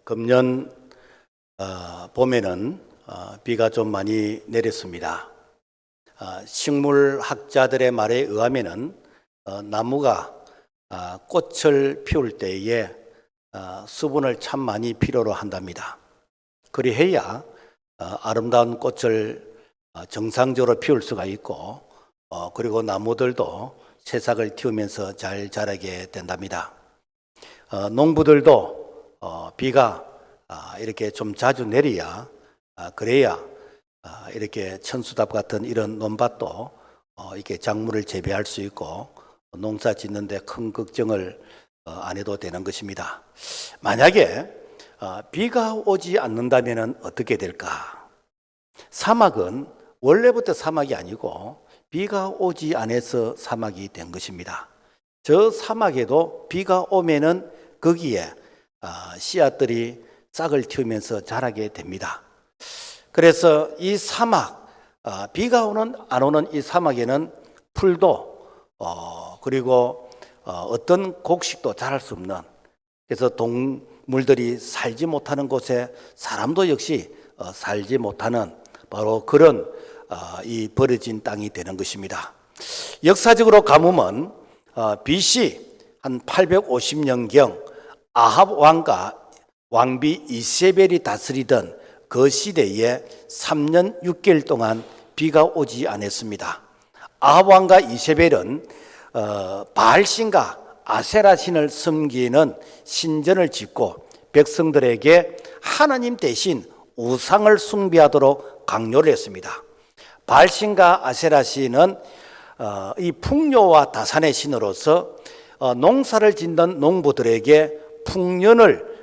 금년 봄에는 비가 좀 많이 내렸습니다. 식물학자들의 말에 의하면은 나무가 꽃을 피울 때에 수분을 참 많이 필요로 한답니다. 그리해야 아름다운 꽃을 정상적으로 피울 수가 있고 그리고 나무들도 새싹을 틔우면서 잘 자라게 된답니다. 농부들도 비가 이렇게 좀 자주 내려야 그래야 이렇게 천수답 같은 이런 논밭도 이렇게 작물을 재배할 수 있고 농사 짓는데 큰 걱정을 안 해도 되는 것입니다. 만약에 비가 오지 않는다면 어떻게 될까? 사막은 원래부터 사막이 아니고 비가 오지 않아서 사막이 된 것입니다. 저 사막에도 비가 오면은 거기에 씨앗들이 싹을 틔우면서 자라게 됩니다. 그래서 이 사막, 비가 오는 안 오는 이 사막에는 풀도 그리고 어떤 곡식도 자랄 수 없는, 그래서 동물들이 살지 못하는 곳에 사람도 역시 살지 못하는 바로 그런 이 버려진 땅이 되는 것입니다. 역사적으로 가보면 BC 한 850년경 아합 왕과 왕비 이세벨이 다스리던 그 시대에 3년 6개월 동안 비가 오지 않았습니다. 아합 왕과 이세벨은 바알신과 아세라신을 섬기는 신전을 짓고 백성들에게 하나님 대신 우상을 숭배하도록 강요를 했습니다. 바알신과 아세라신은 이 풍요와 다산의 신으로서 농사를 짓는 농부들에게 풍년을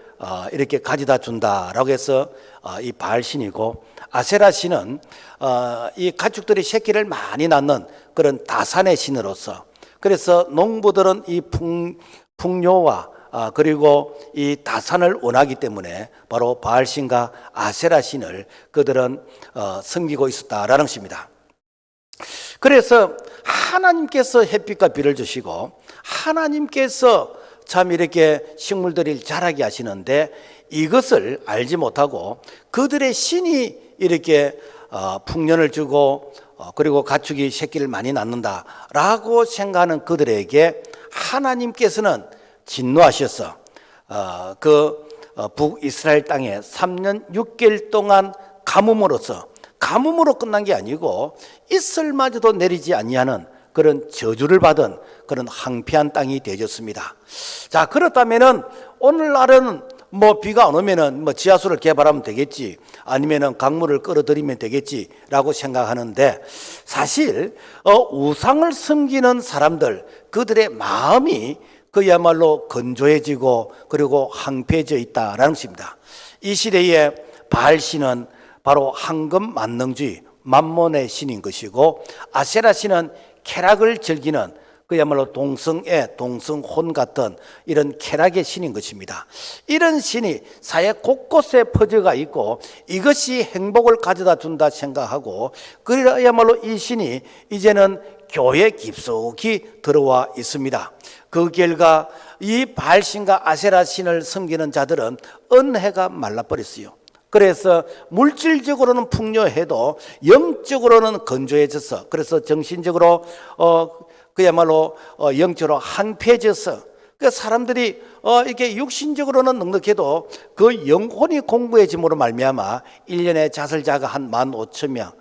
이렇게 가져다 준다라고 해서 이 바알신이고, 아세라신은 이 가축들이 새끼를 많이 낳는 그런 다산의 신으로서, 그래서 농부들은 이 풍요와 그리고 이 다산을 원하기 때문에 바로 바알신과 아세라신을 그들은 섬기고 있었다라는 것입니다. 그래서 하나님께서 햇빛과 비를 주시고 하나님께서 참 이렇게 식물들이 자라게 하시는데 이것을 알지 못하고 그들의 신이 이렇게 풍년을 주고 그리고 가축이 새끼를 많이 낳는다라고 생각하는 그들에게 하나님께서는 진노하셔서 그 북이스라엘 땅에 3년 6개월 동안 가뭄으로 끝난 게 아니고 이슬마저도 내리지 아니하는 그런 저주를 받은 그런 황폐한 땅이 되어졌습니다. 자, 그렇다면은 오늘날은 뭐 비가 안 오면은 뭐 지하수를 개발하면 되겠지, 아니면은 강물을 끌어들이면 되겠지라고 생각하는데, 사실 우상을 섬기는 사람들, 그들의 마음이 그야말로 건조해지고 그리고 황폐해져 있다라는 것입니다. 이 시대에 바알신은 바로 황금 만능주의, 만몬의 신인 것이고, 아세라 신은 쾌락을 즐기는 그야말로 동성애, 동성혼 같은 이런 쾌락의 신인 것입니다. 이런 신이 사회 곳곳에 퍼져가 있고 이것이 행복을 가져다 준다 생각하고, 그야말로 이 신이 이제는 교회 깊숙이 들어와 있습니다. 그 결과 이 바알신과 아세라 신을 섬기는 자들은 은혜가 말라버렸어요. 그래서 물질적으로는 풍요해도 영적으로는 건조해져서, 그래서 정신적으로 그야말로 영적으로 황폐해져서, 그 사람들이 이렇게 육신적으로는 넉넉해도 그 영혼이 공부해짐으로 말미암아 1년에 자살자가 한 15,000명,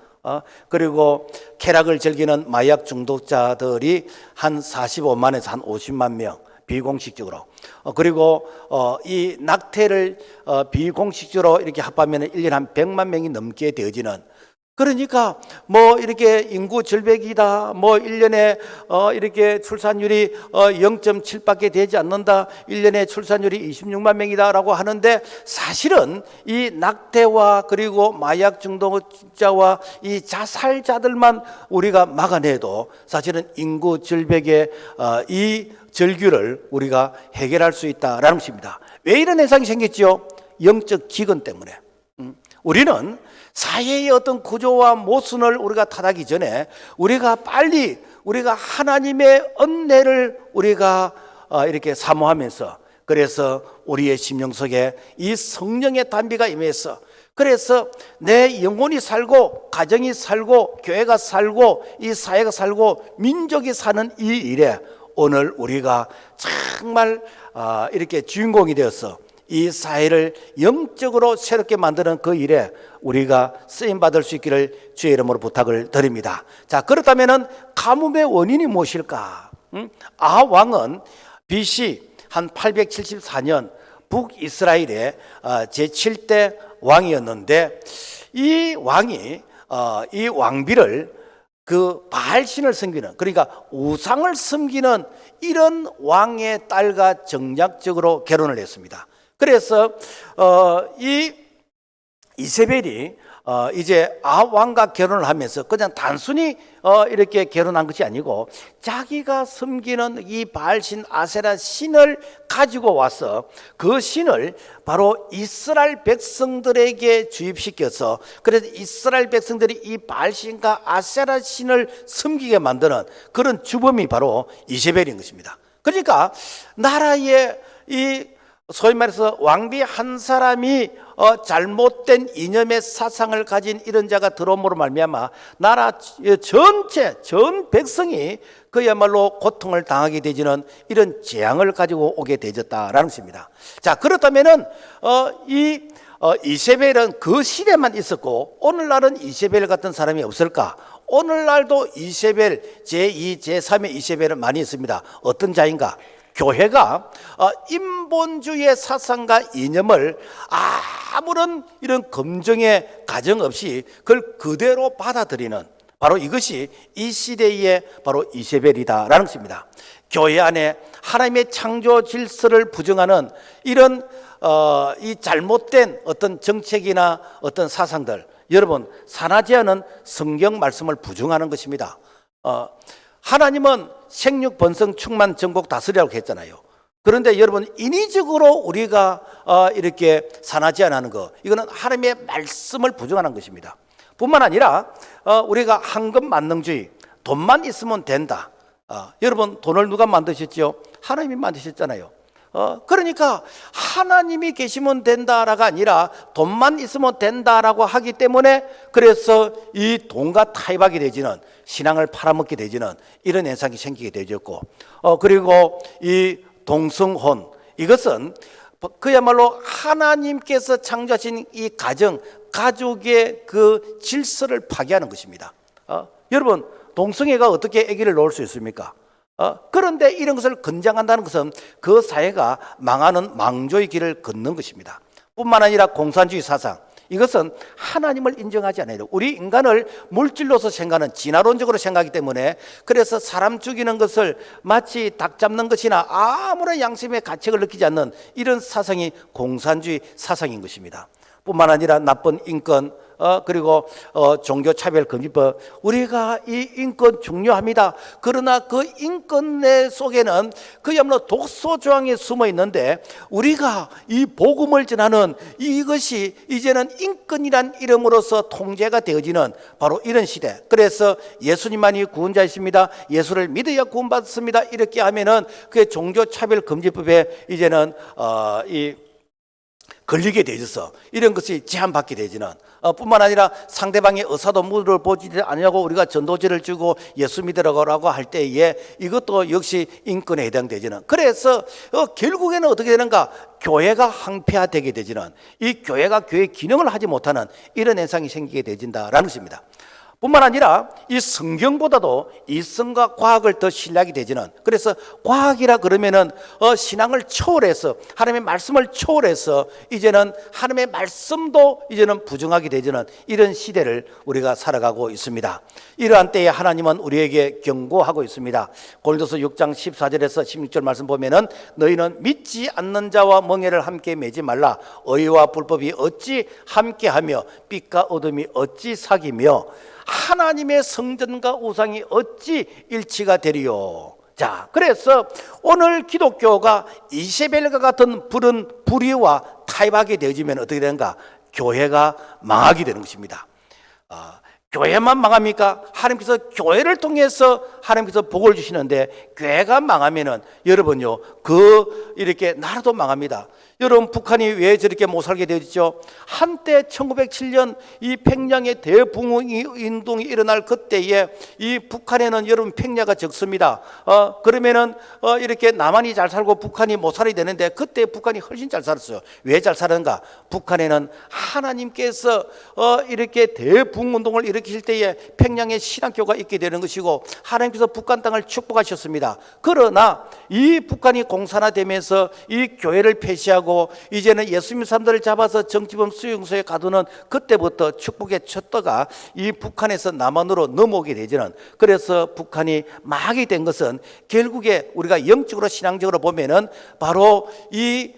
그리고 쾌락을 즐기는 마약 중독자들이 한 45만에서 한 50만 명, 비공식적으로. 그리고 이 낙태를 비공식적으로 이렇게 합하면 1년에 한 100만 명이 넘게 되어지는, 그러니까 뭐 이렇게 인구 절벽이다, 뭐 1년에 이렇게 출산율이 0.7밖에 되지 않는다, 1년에 출산율이 26만 명이다라고 하는데, 사실은 이 낙태와 그리고 마약 중독자와 이 자살자들만 우리가 막아내도 사실은 인구 절벽의 이 절규를 우리가 해결할 수 있다라는 것입니다. 왜 이런 현상이 생겼지요? 영적 기근 때문에. 우리는 사회의 어떤 구조와 모순을 우리가 타하기 전에 우리가 빨리 우리가 하나님의 은혜를 우리가 이렇게 사모하면서 그래서 우리의 심령 속에 이 성령의 단비가 임해서, 그래서 내 영혼이 살고 가정이 살고 교회가 살고 이 사회가 살고 민족이 사는 이 일에 오늘 우리가 정말 이렇게 주인공이 되어서 이 사회를 영적으로 새롭게 만드는 그 일에 우리가 쓰임받을 수 있기를 주의 이름으로 부탁을 드립니다. 자, 그렇다면 가뭄의 원인이 무엇일까? 아합 왕은 BC 한 874년 북이스라엘의 제7대 왕이었는데, 이 왕이 이 왕비를 그 바알신을 섬기는, 그러니까 우상을 섬기는 이런 왕의 딸과 정략적으로 결혼을 했습니다. 그래서 이 이세벨이 이제 아합 왕과 결혼을 하면서 그냥 단순히 이렇게 결혼한 것이 아니고 자기가 섬기는 이 바알신 아세라 신을 가지고 와서 그 신을 바로 이스라엘 백성들에게 주입시켜서, 그래서 이스라엘 백성들이 이 바알신과 아세라 신을 섬기게 만드는 그런 주범이 바로 이세벨인 것입니다. 그러니까 나라의 이 소위 말해서 왕비 한 사람이 잘못된 이념의 사상을 가진 이런 자가 들어옴으로 말미암아 나라 전체 전 백성이 그야말로 고통을 당하게 되지는 이런 재앙을 가지고 오게 되졌다라는 것입니다. 자, 그렇다면은 이 이세벨은 그 시대만 있었고 오늘날은 이세벨 같은 사람이 없을까? 오늘날도 이세벨 제2, 제3의 이세벨은 많이 있습니다. 어떤 자인가? 교회가 인본주의의 사상과 이념을 아무런 이런 검증의 가정 없이 그걸 그대로 받아들이는, 바로 이것이 이 시대의 바로 이세벨이다라는 것입니다. 교회 안에 하나님의 창조 질서를 부정하는 이런 이 잘못된 어떤 정책이나 어떤 사상들, 여러분 산하지 않은 성경 말씀을 부정하는 것입니다. 하나님은 생육 번성 충만 전국 다스리라고 했잖아요. 그런데 여러분 인위적으로 우리가 이렇게 산하지 않는 거, 이거는 하나님의 말씀을 부정하는 것입니다. 뿐만 아니라 우리가 황금 만능주의, 돈만 있으면 된다. 여러분 돈을 누가 만드셨죠? 하나님이 만드셨잖아요. 그러니까 하나님이 계시면 된다라가 아니라 돈만 있으면 된다라고 하기 때문에, 그래서 이 돈과 타협하게 되지는, 신앙을 팔아먹게 되지는 이런 현상이 생기게 되었고, 그리고 이 동성혼, 이것은 그야말로 하나님께서 창조하신 이 가족의 그 질서를 파괴하는 것입니다. 여러분 동성애가 어떻게 아기를 낳을 수 있습니까? 그런데 이런 것을 권장한다는 것은 그 사회가 망하는 망조의 길을 걷는 것입니다. 뿐만 아니라 공산주의 사상, 이것은 하나님을 인정하지 않아요. 우리 인간을 물질로서 생각하는, 진화론적으로 생각하기 때문에, 그래서 사람 죽이는 것을 마치 닭 잡는 것이나 아무런 양심의 가책을 느끼지 않는 이런 사상이 공산주의 사상인 것입니다. 뿐만 아니라 나쁜 인권, 그리고 종교차별금지법, 우리가 이 인권 중요합니다. 그러나 그 인권 내 속에는 그야말로 독소조항이 숨어 있는데, 우리가 이 복음을 전하는 이것이 이제는 인권이란 이름으로서 통제가 되어지는 바로 이런 시대. 그래서 예수님만이 구원자이십니다, 예수를 믿어야 구원받습니다, 이렇게 하면은 그 종교차별금지법에 이제는 걸리게 되어서 이런 것이 제한받게 되지는, 뿐만 아니라 상대방의 의사도 물어보지 않냐고 우리가 전도지를 주고 예수 믿으라고 할 때에 이것도 역시 인권에 해당되지는, 그래서 결국에는 어떻게 되는가? 교회가 항폐화되게 되지는, 이 교회가 교회 기능을 하지 못하는 이런 현상이 생기게 되진다라는 것입니다. 뿐만 아니라 이 성경보다도 이성과 과학을 더 신뢰하게 되지는, 그래서 과학이라 그러면은 신앙을 초월해서, 하나님의 말씀을 초월해서 이제는 하나님의 말씀도 이제는 부정하게 되지는 이런 시대를 우리가 살아가고 있습니다. 이러한 때에 하나님은 우리에게 경고하고 있습니다. 고린도서 6장 14절에서 16절 말씀 보면은, 너희는 믿지 않는 자와 멍에를 함께 매지 말라. 의와 불법이 어찌 함께하며 빛과 어둠이 어찌 사귀며 하나님의 성전과 우상이 어찌 일치가 되리요. 자, 그래서 오늘 기독교가 이세벨과 같은 불의와 타협하게 되어지면 어떻게 되는가? 교회가 망하게 되는 것입니다. 교회만 망합니까? 하나님께서 교회를 통해서 하나님께서 복을 주시는데, 교회가 망하면은 여러분요, 이렇게 나라도 망합니다. 여러분, 북한이 왜 저렇게 못 살게 되었죠? 한때 1907년 이 평양의 대붕운동이 일어날 그때에 이 북한에는 여러분 평야가 적습니다. 그러면은 이렇게 남한이 잘 살고 북한이 못 살아야 되는데 그때 북한이 훨씬 잘 살았어요. 왜 잘 살았는가? 북한에는 하나님께서 이렇게 대붕운동을 일으키실 때에 평양에 신학교가 있게 되는 것이고 하나님께서 북한 땅을 축복하셨습니다. 그러나 이 북한이 공산화되면서 이 교회를 폐쇄하고 이제는 예수님 사람들을 잡아서 정치범 수용소에 가두는 그때부터 축복의 촛대가 이 북한에서 남한으로 넘어오게 되지는, 그래서 북한이 망하게 된 것은 결국에 우리가 영적으로 신앙적으로 보면은 바로 이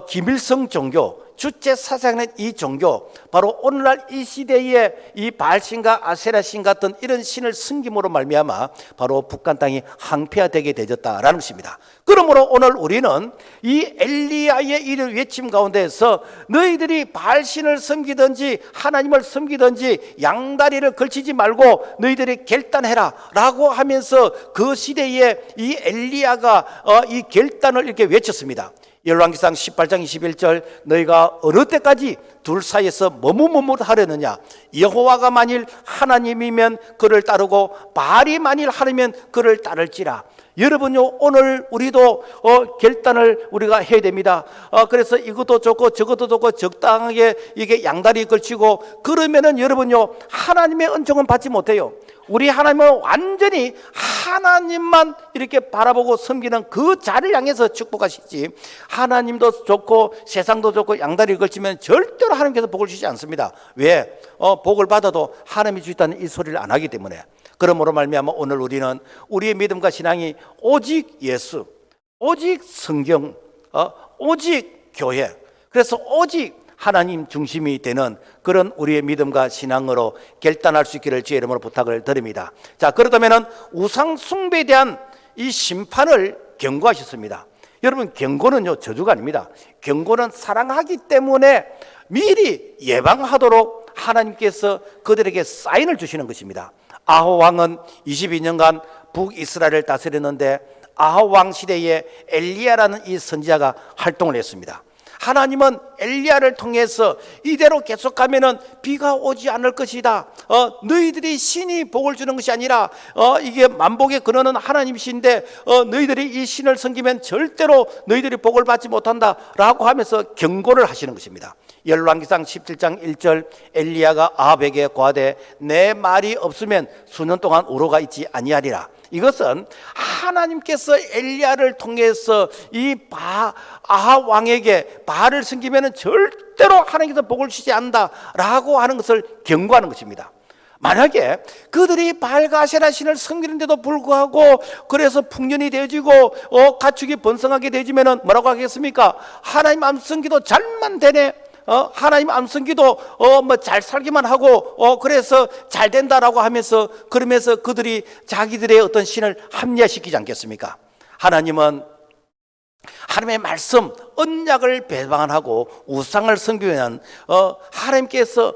김일성 종교, 주체 사상의 이 종교, 바로 오늘날 이 시대에 이 바알신과 아세라신 같은 이런 신을 섬김으로 말미암아 바로 북한 땅이 항폐화되게 되었다라는 것입니다. 그러므로 오늘 우리는 이 엘리야의 이런 외침 가운데서 너희들이 바알신을 섬기든지 하나님을 섬기든지 양다리를 걸치지 말고 너희들이 결단해라 라고 하면서 그 시대에 이 엘리야가 이 결단을 이렇게 외쳤습니다. 열왕기상 18장 21절, 너희가 어느 때까지 둘 사이에서 머뭇머뭇하려느냐? 여호와가 만일 하나님이면 그를 따르고 바알이 만일 하나님이면 그를 따를지라. 여러분요, 오늘 우리도 결단을 우리가 해야 됩니다. 그래서 이것도 좋고 저것도 좋고 적당하게 이게 양다리 걸치고 그러면은 여러분요, 하나님의 은총은 받지 못해요. 우리 하나님은 완전히 하나님만 이렇게 바라보고 섬기는 그 자를 향해서 축복하시지, 하나님도 좋고 세상도 좋고 양다리 걸치면 절대로 하나님께서 복을 주시지 않습니다. 왜? 복을 받아도 하나님이 주셨다는 이 소리를 안 하기 때문에. 그러므로 말미암아 오늘 우리는 우리의 믿음과 신앙이 오직 예수, 오직 성경, 오직 교회, 그래서 오직 하나님 중심이 되는 그런 우리의 믿음과 신앙으로 결단할 수 있기를 주의 이름으로 부탁을 드립니다. 자, 그렇다면 우상 숭배에 대한 이 심판을 경고하셨습니다. 여러분, 경고는요 저주가 아닙니다. 경고는 사랑하기 때문에 미리 예방하도록 하나님께서 그들에게 사인을 주시는 것입니다. 아합 왕은 22년간 북이스라엘을 다스렸는데 아합 왕 시대에 엘리야라는 이 선지자가 활동을 했습니다. 하나님은 엘리야를 통해서 이대로 계속하면은 비가 오지 않을 것이다. 너희들이 신이 복을 주는 것이 아니라 이게 만복의 근원은 하나님이신데 너희들이 이 신을 섬기면 절대로 너희들이 복을 받지 못한다라고 하면서 경고를 하시는 것입니다. 열왕기상 17장 1절, 엘리야가 아합에게 고하되 내 말이 없으면 수년 동안 우로가 있지 아니하리라. 이것은 하나님께서 엘리야를 통해서 이 아합 왕에게 바알을 섬기면 절대로 하나님께서 복을 주시지 않는다라고 하는 것을 경고하는 것입니다. 만약에 그들이 바알과 아세라 신을 섬기는데도 불구하고 그래서 풍년이 되어지고 가축이 번성하게 되어지면 뭐라고 하겠습니까? 하나님 안 섬기도 잘만 되네, 하나님 안 섬기도 뭐 잘 살기만 하고 그래서 잘 된다라고 하면서, 그러면서 그들이 자기들의 어떤 신을 합리화시키지 않겠습니까? 하나님은 하나님의 말씀, 언약을 배반하고 우상을 섬기면 하나님께서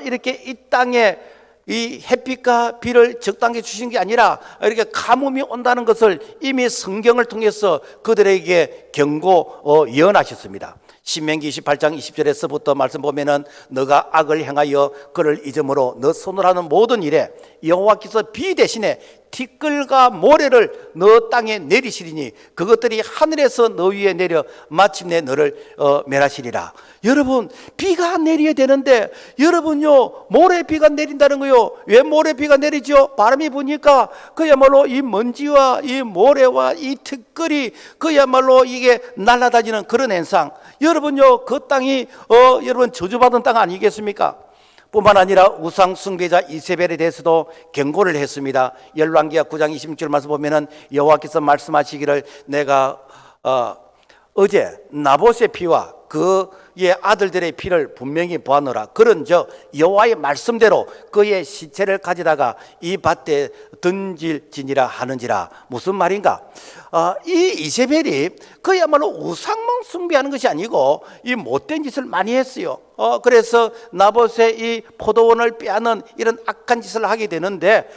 이렇게 이 땅에 이 햇빛과 비를 적당히 주신 게 아니라 이렇게 가뭄이 온다는 것을 이미 성경을 통해서 그들에게 예언하셨습니다. 신명기 28장 20절에서부터 말씀 보면은 너가 악을 행하여 그를 잊음으로 너 손으로 하는 모든 일에 여호와께서 비 대신에 티끌과 모래를 너 땅에 내리시리니 그것들이 하늘에서 너 위에 내려 마침내 너를 멸하시리라. 여러분, 비가 내려야 되는데 여러분요, 모래비가 내린다는 거요. 왜 모래비가 내리죠? 바람이 부니까 그야말로 이 먼지와 이 모래와 이 티끌이 그야말로 이게 날아다니는 그런 현상. 여러분요, 그 땅이 여러분 저주받은 땅 아니겠습니까? 뿐만 아니라 우상 숭배자 이세벨에 대해서도 경고를 했습니다. 열왕기하 9장 26절 말씀 보면은 여호와께서 말씀하시기를 내가 어제 나봇의 피와 그의 아들들의 피를 분명히 보았노라. 그런저 여호와의 말씀대로 그의 시체를 가져다가 이 밭에 던질지니라 하는지라. 무슨 말인가? 이 이세벨이 그야말로 우상만 숭배하는 것이 아니고 이 못된 짓을 많이 했어요. 그래서 나봇의 이 포도원을 빼앗는 이런 악한 짓을 하게 되는데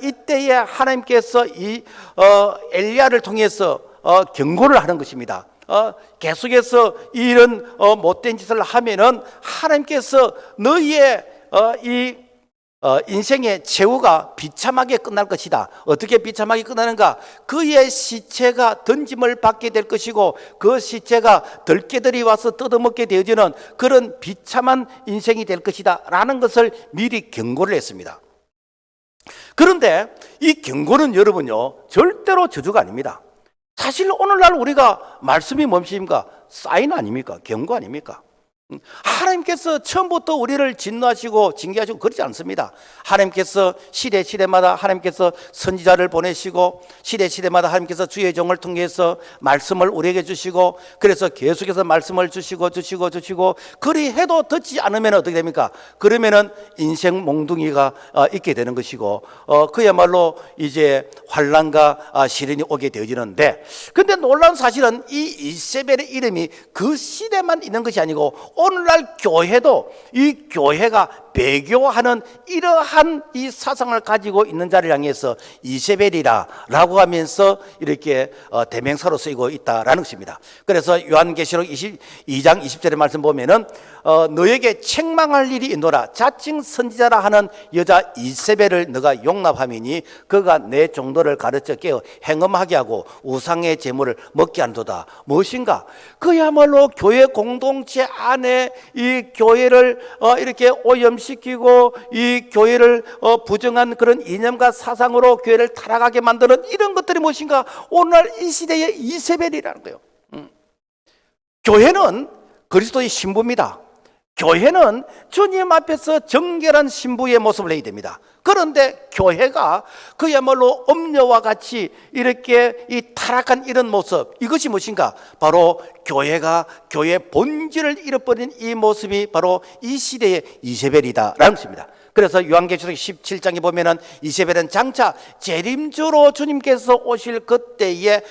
이때에 하나님께서 이 엘리야를 통해서 경고를 하는 것입니다. 계속해서 이런 못된 짓을 하면은 하나님께서 너희의 인생의 최후가 비참하게 끝날 것이다. 어떻게 비참하게 끝나는가? 그의 시체가 던짐을 받게 될 것이고 그 시체가 들개들이 와서 뜯어먹게 되어지는 그런 비참한 인생이 될 것이다 라는 것을 미리 경고를 했습니다. 그런데 이 경고는 여러분요, 절대로 저주가 아닙니다. 사실 오늘날 우리가 말씀이 뭡니까? 사인 아닙니까? 경고 아닙니까? 하나님께서 처음부터 우리를 진노하시고 징계하시고 그러지 않습니다. 하나님께서 시대마다 하나님께서 선지자를 보내시고 시대마다 하나님께서 주의 종을 통해서 말씀을 우리에게 주시고 그래서 계속해서 말씀을 주시고 그리 해도 듣지 않으면 어떻게 됩니까? 그러면은 인생 몽둥이가 있게 되는 것이고 그야말로 이제 환난과 시련이 오게 되어지는데, 근데 놀라운 사실은 이 이세벨의 이름이 그 시대만 있는 것이 아니고 오늘날 교회도 이 교회가 배교하는 이러한 이 사상을 가지고 있는 자를 향해서 이세벨이라 라고 하면서 이렇게 대명사로 쓰이고 있다라는 것입니다. 그래서 요한계시록 22장 20절의 말씀 보면은 너에게 책망할 일이 있노라. 자칭 선지자라 하는 여자 이세벨을 너가 용납함이니 그가 내 종도를 가르쳐 깨어 행음하게 하고 우상의 제물을 먹게 한도다. 무엇인가? 그야말로 교회 공동체 안에 이 교회를 이렇게 오염시키고 이 교회를 부정한 그런 이념과 사상으로 교회를 타락하게 만드는 이런 것들이 무엇인가? 오늘날 이 시대의 이세벨이라는 거예요. 교회는 그리스도의 신부입니다. 교회는 주님 앞에서 정결한 신부의 모습을 해야 됩니다. 그런데 교회가 그야말로 음녀와 같이 이렇게 이 타락한 이런 모습, 이것이 무엇인가? 바로 교회가 교회의 본질을 잃어버린 이 모습이 바로 이 시대의 이세벨이다라는 것입니다. 그래서 요한계시록 17장에 보면은 이세벨은 장차 재림주로 주님께서 오실 그때에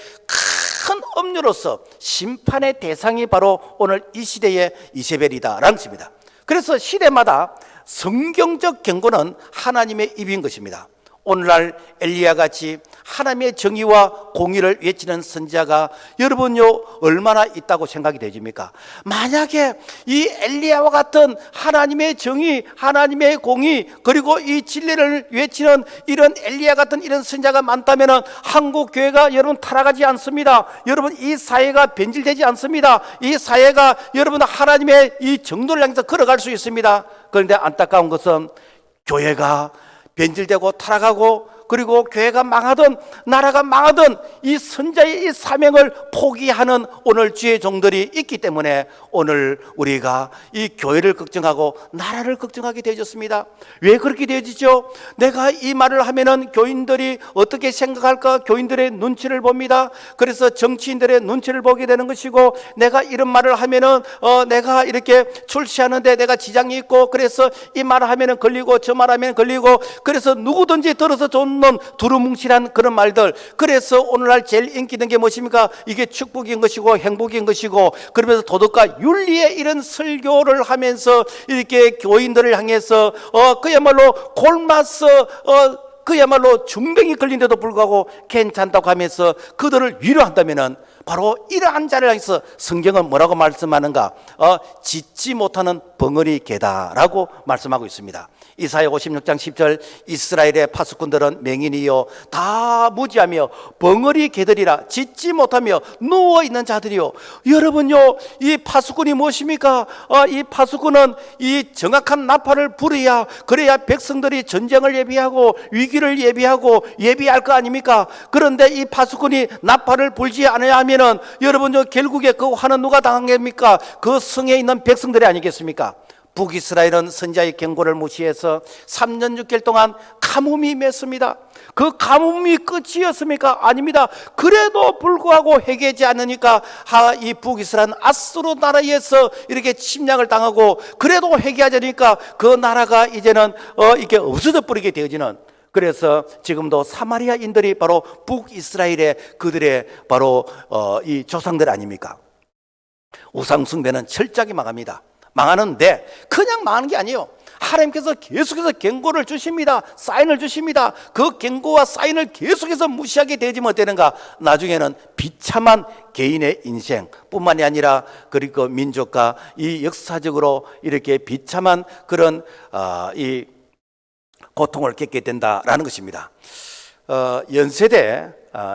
큰 음료로서 심판의 대상이 바로 오늘 이 시대의 이세벨이다라는 것입니다. 그래서 시대마다 성경적 경고는 하나님의 입인 것입니다. 오늘날 엘리야 같이 하나님의 정의와 공의를 외치는 선지자가 여러분요 얼마나 있다고 생각이 되십니까? 만약에 이 엘리야와 같은 하나님의 정의, 하나님의 공의 그리고 이 진리를 외치는 이런 엘리야 같은 이런 선지자가 많다면 한국 교회가 여러분 타락하지 않습니다. 여러분 이 사회가 변질되지 않습니다. 이 사회가 여러분 하나님의 이 정도를 향해서 걸어갈 수 있습니다. 그런데 안타까운 것은 교회가 변질되고 타락하고 그리고 교회가 망하든 나라가 망하든 이 선자의 이 사명을 포기하는 오늘 주의 종들이 있기 때문에 오늘 우리가 이 교회를 걱정하고 나라를 걱정하게 되어졌습니다. 왜 그렇게 되어지죠? 내가 이 말을 하면은 교인들이 어떻게 생각할까? 교인들의 눈치를 봅니다. 그래서 정치인들의 눈치를 보게 되는 것이고, 내가 이런 말을 하면은 내가 이렇게 출시하는데 내가 지장이 있고, 그래서 이 말을 하면은 걸리고 저 말하면 걸리고, 그래서 누구든지 들어서 좋는 두루뭉실한 그런 말들. 그래서 오늘날 제일 인기 있는 게 무엇입니까? 이게 축복인 것이고 행복인 것이고, 그러면서 도덕과 윤리의 이런 설교를 하면서 이렇게 교인들을 향해서 그야말로 골마서 그야말로 중병이 걸린데도 불구하고 괜찮다고 하면서 그들을 위로한다면은 바로 이러한 자를 향해서 성경은 뭐라고 말씀하는가? 짓지 못하는 벙어리 개다라고 말씀하고 있습니다. 이사야 56장 10절 이스라엘의 파수꾼들은 맹인이요 다 무지하며 벙어리 개들이라 짓지 못하며 누워있는 자들이요. 여러분요, 이 파수꾼이 무엇입니까? 이 파수꾼은 이 정확한 나팔을 부려야, 그래야 백성들이 전쟁을 예비하고 위기를 예비하고 예비할 거 아닙니까? 그런데 이 파수꾼이 나팔을 불지 않아야 하면은 여러분요, 결국에 그 화는 누가 당합니까? 그 성에 있는 백성들이 아니겠습니까? 북이스라엘은 선지자의 경고를 무시해서 3년 6개월 동안 가뭄이 맺습니다. 그 가뭄이 끝이었습니까? 아닙니다. 그래도 불구하고 회개하지 않으니까 이 북이스라엘은 아수르 나라에서 이렇게 침략을 당하고, 그래도 회개하지 않으니까 그 나라가 이제는 이렇게 없어져 버리게 되어지는, 그래서 지금도 사마리아인들이 바로 북이스라엘의 그들의 바로 이 조상들 아닙니까? 우상 숭배는 철저하게 망합니다. 망하는데 그냥 망하는 게 아니에요. 하나님께서 계속해서 경고를 주십니다. 사인을 주십니다. 그 경고와 사인을 계속해서 무시하게 되지면 어때는가? 나중에는 비참한 개인의 인생뿐만이 아니라 그리고 민족과 이 역사적으로 이렇게 비참한 그런 이 고통을 겪게 된다라는 것입니다. 연세대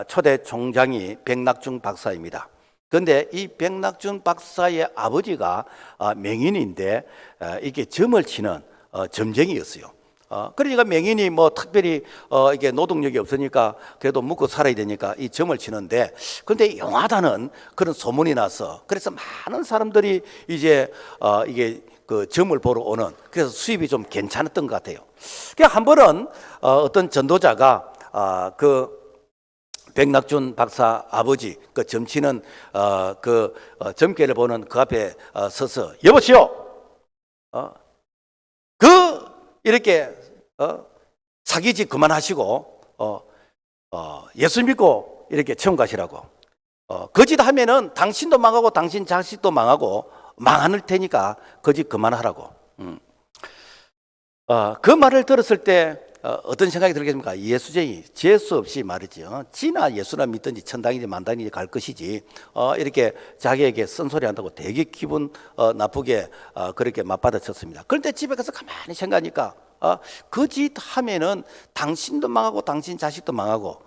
초대 총장이 백낙준 박사입니다. 그런데 이 백낙준 박사의 아버지가 맹인인데 이게 점을 치는 점쟁이였어요. 그러니까 맹인이 뭐 특별히 이게 노동력이 없으니까 그래도 묵고 살아야 되니까 이 점을 치는데, 그런데 용하다는 그런 소문이 나서 그래서 많은 사람들이 이제 이게 그 점을 보러 오는, 그래서 수입이 좀 괜찮았던 것 같아요. 그러니까 한 번은 어떤 전도자가 그 백낙준 박사 아버지 그 점치는 그 점괘를 보는 그 앞에 서서 여보시오, 그 이렇게 사기짓 그만하시고 예수 믿고 이렇게 천국 가시라고. 거짓 하면은 당신도 망하고 당신 자식도 망하고 망할 테니까 거짓 그만하라고. 그 말을 들었을 때 어떤 생각이 들겠습니까? 예수쟁이, 재수 없이 말이죠. 지나 예수나 믿든지 천당이지 만당이지 갈 것이지 이렇게 자기에게 쓴소리 한다고 되게 기분 나쁘게 그렇게 맞받아쳤습니다. 그런데 집에 가서 가만히 생각하니까 거짓 하면은 당신도 망하고 당신 자식도 망하고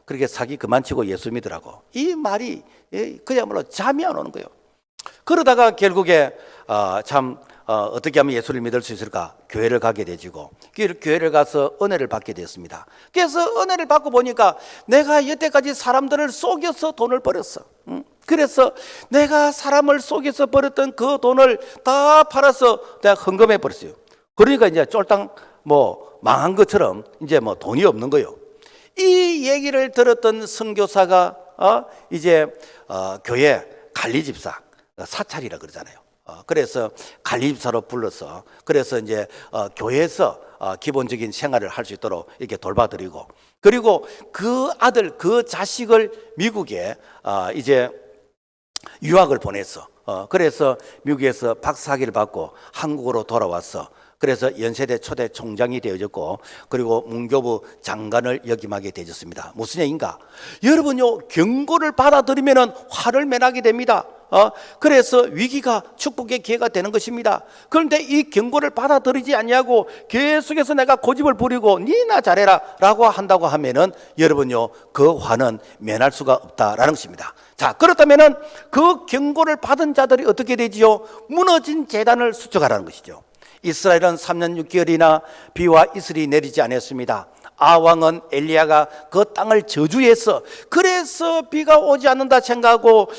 그렇게 사기 그만 치고 예수 믿으라고. 이 말이 그야말로 잠이 안 오는 거예요. 그러다가 결국에 참 어떻게 하면 예수를 믿을 수 있을까? 교회를 가게 되지고 교회를 가서 은혜를 받게 되었습니다. 그래서 은혜를 받고 보니까 내가 여태까지 사람들을 속여서 돈을 벌었어. 그래서 내가 사람을 속여서 벌었던 그 돈을 다 팔아서 내가 헌금해 버렸어요. 그러니까 이제 쫄딱 뭐 망한 것처럼 이제 뭐 돈이 없는 거예요. 이 얘기를 들었던 선교사가 이제 교회 관리집사, 사찰이라 그러잖아요. 그래서 관리집사로 불러서 그래서 이제 교회에서 기본적인 생활을 할 수 있도록 이렇게 돌봐드리고, 그리고 그 아들 그 자식을 미국에 이제 유학을 보냈어. 그래서 미국에서 박사학위를 받고 한국으로 돌아왔어. 그래서 연세대 초대 총장이 되어졌고, 그리고 문교부 장관을 역임하게 되었습니다. 무슨 얘기인가? 여러분요, 경고를 받아들이면 화를 면하게 됩니다. 그래서 위기가 축복의 기회가 되는 것입니다. 그런데 이 경고를 받아들이지 않냐고 계속해서 내가 고집을 부리고 니나 잘해라 라고 한다고 하면은 여러분요, 그 화는 면할 수가 없다라는 것입니다. 자, 그렇다면은 그 경고를 받은 자들이 어떻게 되지요? 무너진 제단을 수축하라는 것이죠. 이스라엘은 3년 6개월이나 비와 이슬이 내리지 않았습니다. 아왕은 엘리야가 그 땅을 저주해서 그래서 비가 오지 않는다 생각하고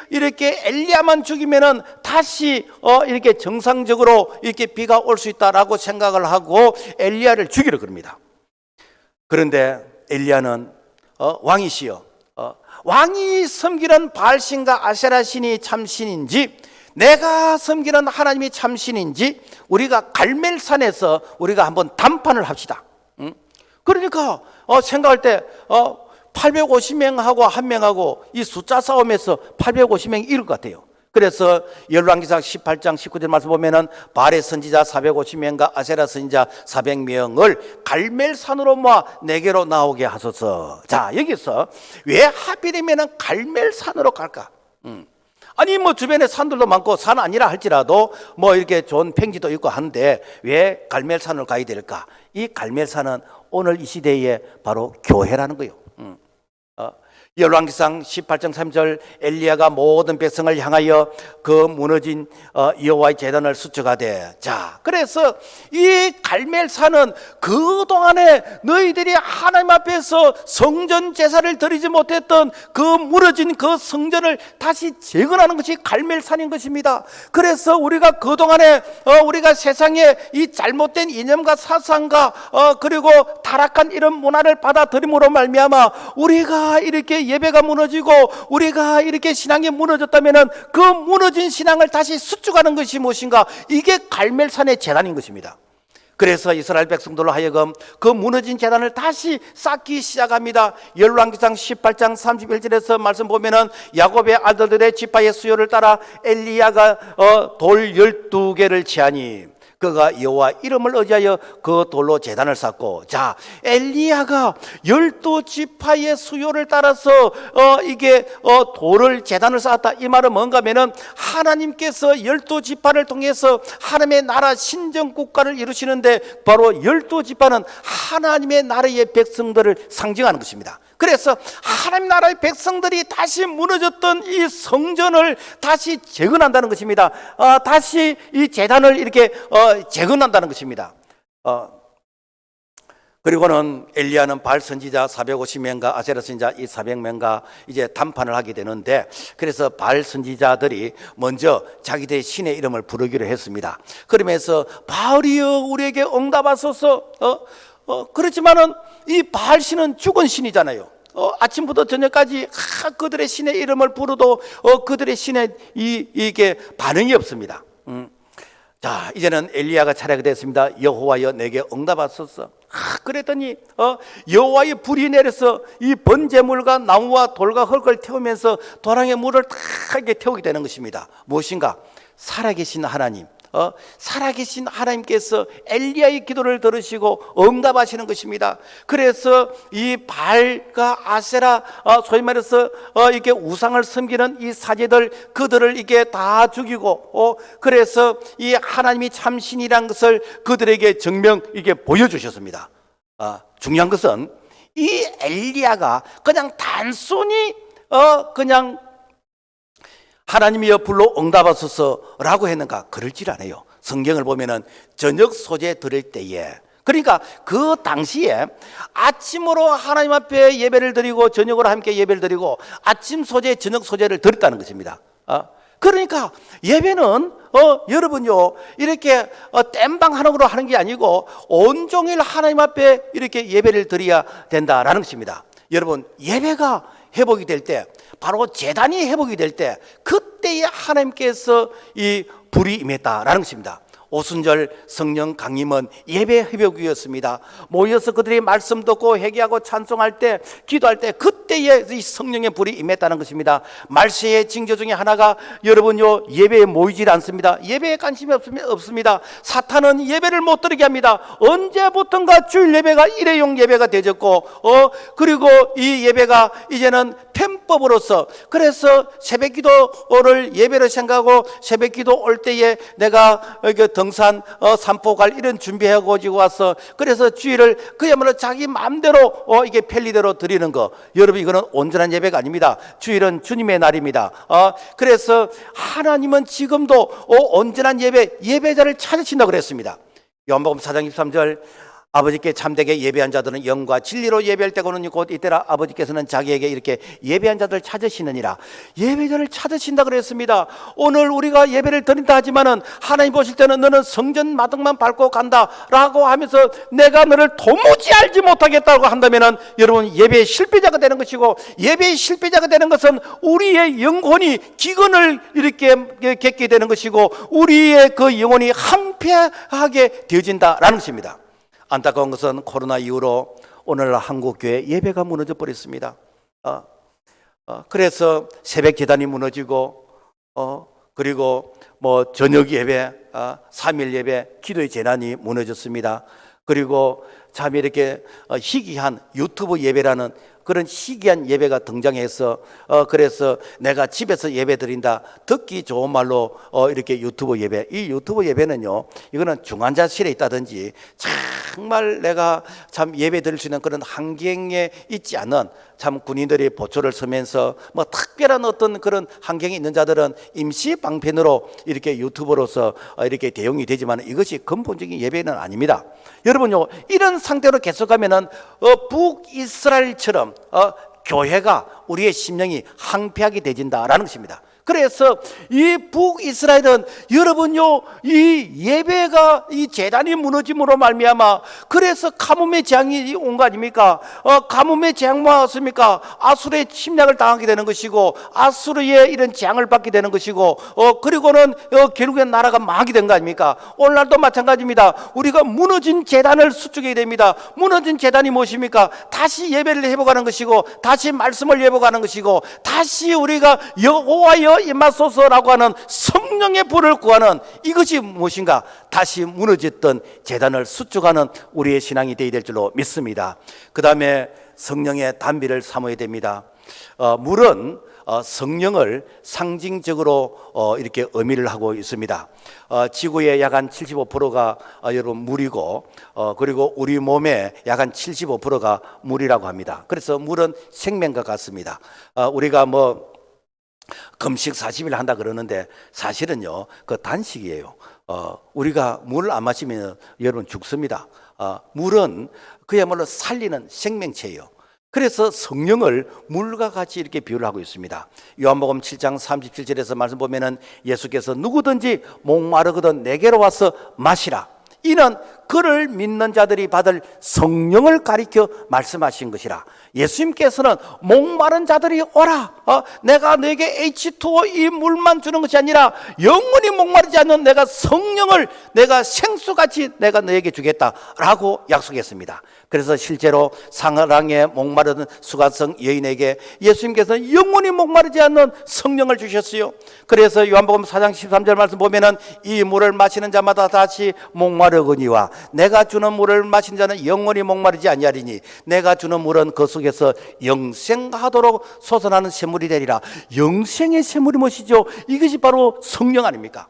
이렇게 엘리야만 죽이면은 다시 이렇게 정상적으로 이렇게 비가 올 수 있다라고 생각을 하고 엘리야를 죽이려 그럽니다. 그런데 엘리야는 왕이시여, 왕이 섬기는 바알신과 아세라 신이 참신인지 내가 섬기는 하나님이 참신인지 우리가 갈멜산에서 우리가 한번 담판을 합시다. 그러니까 생각할 때 850명하고 한 명하고 이 숫자 싸움에서 850명이 이길 것 같아요. 그래서 열왕기상 18장 19절 말씀 보면은 바알의 선지자 450명과 아세라 선지자 400명을 갈멜산으로 모아 내게로 나오게 하소서. 자, 여기서 왜 하필이면은 갈멜산으로 갈까? 아니 뭐 주변에 산들도 많고 산 아니라 할지라도 뭐 이렇게 좋은 평지도 있고 한데 왜 갈멜산을 가야 될까? 이 갈멜산은 오늘 이 시대에 바로 교회라는 거예요. 열왕기상 18장 3절 엘리야가 모든 백성을 향하여 그 무너진 여호와의 제단을 수축하되, 자, 그래서 이 갈멜산은 그동안에 너희들이 하나님 앞에서 성전 제사를 드리지 못했던 그 무너진 그 성전을 다시 재건하는 것이 갈멜산인 것입니다. 그래서 우리가 그동안에 우리가 세상에 이 잘못된 이념과 사상과 그리고 타락한 이런 문화를 받아들임으로 말미암아 우리가 이렇게 예배가 무너지고 우리가 이렇게 신앙이 무너졌다면은 그 무너진 신앙을 다시 수축하는 것이 무엇인가? 이게 갈멜산의 제단인 것입니다. 그래서 이스라엘 백성들로 하여금 그 무너진 제단을 다시 쌓기 시작합니다. 열왕기상 18장 31절에서 말씀 보면은 야곱의 아들들의 지파의 수요를 따라 엘리야가 돌 12개를 취하니 그가 여호와 이름을 의지하여 그 돌로 제단을 쌓고, 자, 엘리야가 12지파의 수요를 따라서 이게 돌을 제단을 쌓았다. 이 말은 뭔가 하면은 하나님께서 12지파를 통해서 하나님의 나라 신정 국가를 이루시는데, 바로 12지파는 하나님의 나라의 백성들을 상징하는 것입니다. 그래서 하나님 나라의 백성들이 다시 무너졌던 이 성전을 다시 재건한다는 것입니다. 다시 이 제단을 이렇게 재건한다는 것입니다. 그리고는 엘리야는 바알 선지자 450명과 아세라 선지자 이 400명과 이제 담판을 하게 되는데, 그래서 바알 선지자들이 먼저 자기들의 신의 이름을 부르기로 했습니다. 그러면서 바알이여 우리에게 응답하소서. 그렇지만은 이 바알 신은 죽은 신이잖아요. 아침부터 저녁까지 그들의 신의 이름을 부르도 그들의 신의 이게 반응이 없습니다. 자, 이제는 엘리야가 차례가 됐습니다. 여호와여 내게 응답하소서. 그랬더니 여호와의 불이 내려서 이 번제물과 나무와 돌과 흙을 태우면서 도랑에 물을 다 이렇게 태우게 되는 것입니다. 무엇인가? 살아계신 하나님, 살아계신 하나님께서 엘리야의 기도를 들으시고 응답하시는 것입니다. 그래서 이 바알과 아세라, 소위 말해서 이렇게 우상을 섬기는 이 사제들, 그들을 이게 다 죽이고, 그래서 이 하나님이 참신이란 것을 그들에게 증명 이게 보여주셨습니다. 중요한 것은 이 엘리야가 그냥 단순히 그냥 하나님이여 불로 응답하소서라고 했는가? 그럴지 않아요. 성경을 보면은 저녁 소재 드릴 때에, 그러니까 그 당시에 아침으로 하나님 앞에 예배를 드리고 저녁으로 함께 예배를 드리고 아침 소재 저녁 소재를 드렸다는 것입니다. 그러니까 예배는 여러분요 이렇게 땜방 하나로 하는 게 아니고 온종일 하나님 앞에 이렇게 예배를 드려야 된다라는 것입니다. 여러분, 예배가 회복이 될 때, 바로 제단이 회복이 될 때, 그때에 하나님께서 이 불이 임했다라는 것입니다. 오순절 성령 강림은 예배 회복이었습니다. 모여서 그들이 말씀 듣고 회개하고 찬송할 때, 기도할 때, 그때에 이 성령의 불이 임했다는 것입니다. 말세의 징조 중에 하나가 여러분요 예배에 모이질 않습니다. 예배에 관심이 없습니다. 사탄은 예배를 못 드리게 합니다. 언제부턴가 주일 예배가 일회용 예배가 되졌고, 그리고 이 예배가 이제는 편법으로서, 그래서 새벽기도를 예배로 생각하고 새벽기도 올 때에 내가 등산 산포 갈 이런 준비하고 지고 와서, 그래서 주일을 그야말로 자기 마음대로 이게 편리대로 드리는 거, 여러분 이거는 온전한 예배가 아닙니다. 주일은 주님의 날입니다. 그래서 하나님은 지금도 온전한 예배자를 찾으신다고 그랬습니다. 요한복음 4장 23절, 아버지께 참되게 예배한 자들은 영과 진리로 예배할 때고는 곧 이때라 아버지께서는 자기에게 이렇게 예배한 자들을 찾으시느니라. 예배자를 찾으신다 그랬습니다. 오늘 우리가 예배를 드린다 하지만은 하나님 보실 때는 너는 성전 마당만 밟고 간다 라고 하면서 내가 너를 도무지 알지 못하겠다고 한다면은 여러분 예배의 실패자가 되는 것이고, 예배의 실패자가 되는 것은 우리의 영혼이 기근을 이렇게 겪게 되는 것이고 우리의 그 영혼이 황폐하게 되어진다라는 것입니다. 안타까운 것은 코로나 이후로 오늘 한국교회 예배가 무너져 버렸습니다. 그래서 새벽 기단이 무너지고, 그리고 뭐 저녁 예배, 3일 예배, 기도의 재난이 무너졌습니다. 그리고 참 이렇게 희귀한 유튜브 예배라는 그런 희귀한 예배가 등장해서 그래서 내가 집에서 예배 드린다, 듣기 좋은 말로 이렇게 유튜브 예배, 이 유튜브 예배는요 이거는 중환자실에 있다든지 정말 내가 참 예배 드릴 수 있는 그런 환경에 있지 않은 참 군인들이 보초를 서면서 뭐 특별한 어떤 그런 환경이 있는 자들은 임시 방편으로 이렇게 유튜브로서 이렇게 대응이 되지만 이것이 근본적인 예배는 아닙니다. 여러분요 이런 상태로 계속하면은 북이스라엘처럼 교회가 우리의 심령이 황폐하게 되진다라는 것입니다. 그래서 이 북이스라엘은 여러분요 이 예배가 이 제단이 무너짐으로 말미암아 그래서 가뭄의 재앙이 온 거 아닙니까? 가뭄의 재앙 왔습니까? 아수르의 침략을 당하게 되는 것이고 아수르의 이런 재앙을 받게 되는 것이고 그리고는 결국엔 나라가 망하게 된 거 아닙니까? 오늘날도 마찬가지입니다. 우리가 무너진 제단을 수축하게 됩니다. 무너진 제단이 무엇입니까? 다시 예배를 회복하는 것이고 다시 말씀을 회복하는 것이고 다시 우리가 여호와여 임하여 임하소서라고 하는 성령의 불을 구하는 이것이 무엇인가? 다시 무너졌던 제단을 수축하는 우리의 신앙이 되어야 될 줄로 믿습니다. 그 다음에 성령의 단비를 삼아야 됩니다. 물은 성령을 상징적으로 이렇게 의미를 하고 있습니다. 지구의 약 한 75%가 여러분 물이고, 그리고 우리 몸의 약 한 75%가 물이라고 합니다. 그래서 물은 생명과 같습니다. 우리가 금식 40일 한다 그러는데 사실은요, 그 단식이에요. 우리가 물 안 마시면 여러분 죽습니다. 물은 그야말로 살리는 생명체예요. 그래서 성령을 물과 같이 이렇게 비유를 하고 있습니다. 요한복음 7장 37절에서 말씀 보면은 예수께서 누구든지 목마르거든 내게로 와서 마시라. 이는 그를 믿는 자들이 받을 성령을 가리켜 말씀하신 것이라. 예수님께서는 목마른 자들이 오라. 내가 너에게 H2O 이 물만 주는 것이 아니라 영원히 목마르지 않는 내가 성령을 내가 생수같이 내가 너에게 주겠다라고 약속했습니다. 그래서 실제로 사랑에 목마르던 수가성 여인에게 예수님께서는 영원히 목마르지 않는 성령을 주셨어요. 그래서 요한복음 4장 13절 말씀 보면은 이 물을 마시는 자마다 다시 목마르거니와 내가 주는 물을 마신 자는 영원히 목마르지 아니하리니 내가 주는 물은 그 속에서 영생하도록 솟아나는 샘물이 되리라. 영생의 샘물이 무엇이죠? 이것이 바로 성령 아닙니까?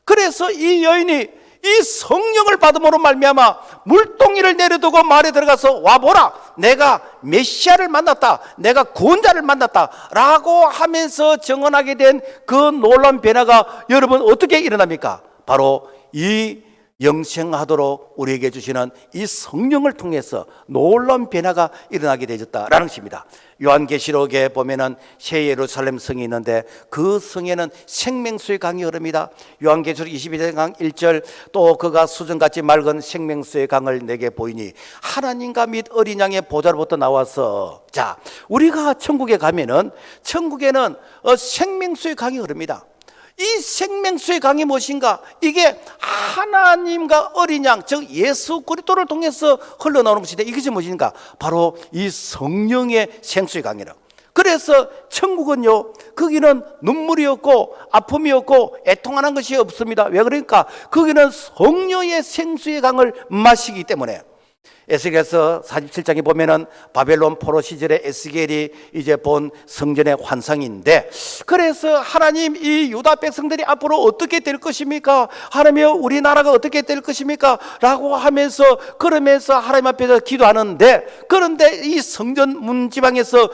그래서 이 여인이 이 성령을 받음으로 말미암아 물동이를 내려두고 마을에 들어가서 와보라, 내가 메시아를 만났다, 내가 구원자를 만났다 라고 하면서 증언하게 된 그 놀라운 변화가 여러분 어떻게 일어납니까? 바로 이 영생하도록 우리에게 주시는 이 성령을 통해서 놀라운 변화가 일어나게 되었다라는 것입니다. 요한계시록에 보면은 새 예루살렘 성이 있는데 그 성에는 생명수의 강이 흐릅니다. 요한계시록 22장 1절 또 그가 수정같이 맑은 생명수의 강을 내게 보이니 하나님과 및 어린 양의 보좌로부터 나와서, 자, 우리가 천국에 가면은 천국에는 생명수의 강이 흐릅니다. 이 생명수의 강이 무엇인가? 이게 하나님과 어린 양, 즉 예수 그리스도를 통해서 흘러나오는 것인데 이것이 무엇인가? 바로 이 성령의 생수의 강이라. 그래서 천국은요, 거기는 눈물이 없고 아픔이 없고 애통하는 것이 없습니다. 왜 그러니까? 거기는 성령의 생수의 강을 마시기 때문에. 에스겔서 47장에 보면은 바벨론 포로 시절에 에스겔이 이제 본 성전의 환상인데, 그래서 하나님 이 유다 백성들이 앞으로 어떻게 될 것입니까? 하나님이여 우리나라가 어떻게 될 것입니까? 라고 하면서 그러면서 하나님 앞에서 기도하는데, 그런데 이 성전 문지방에서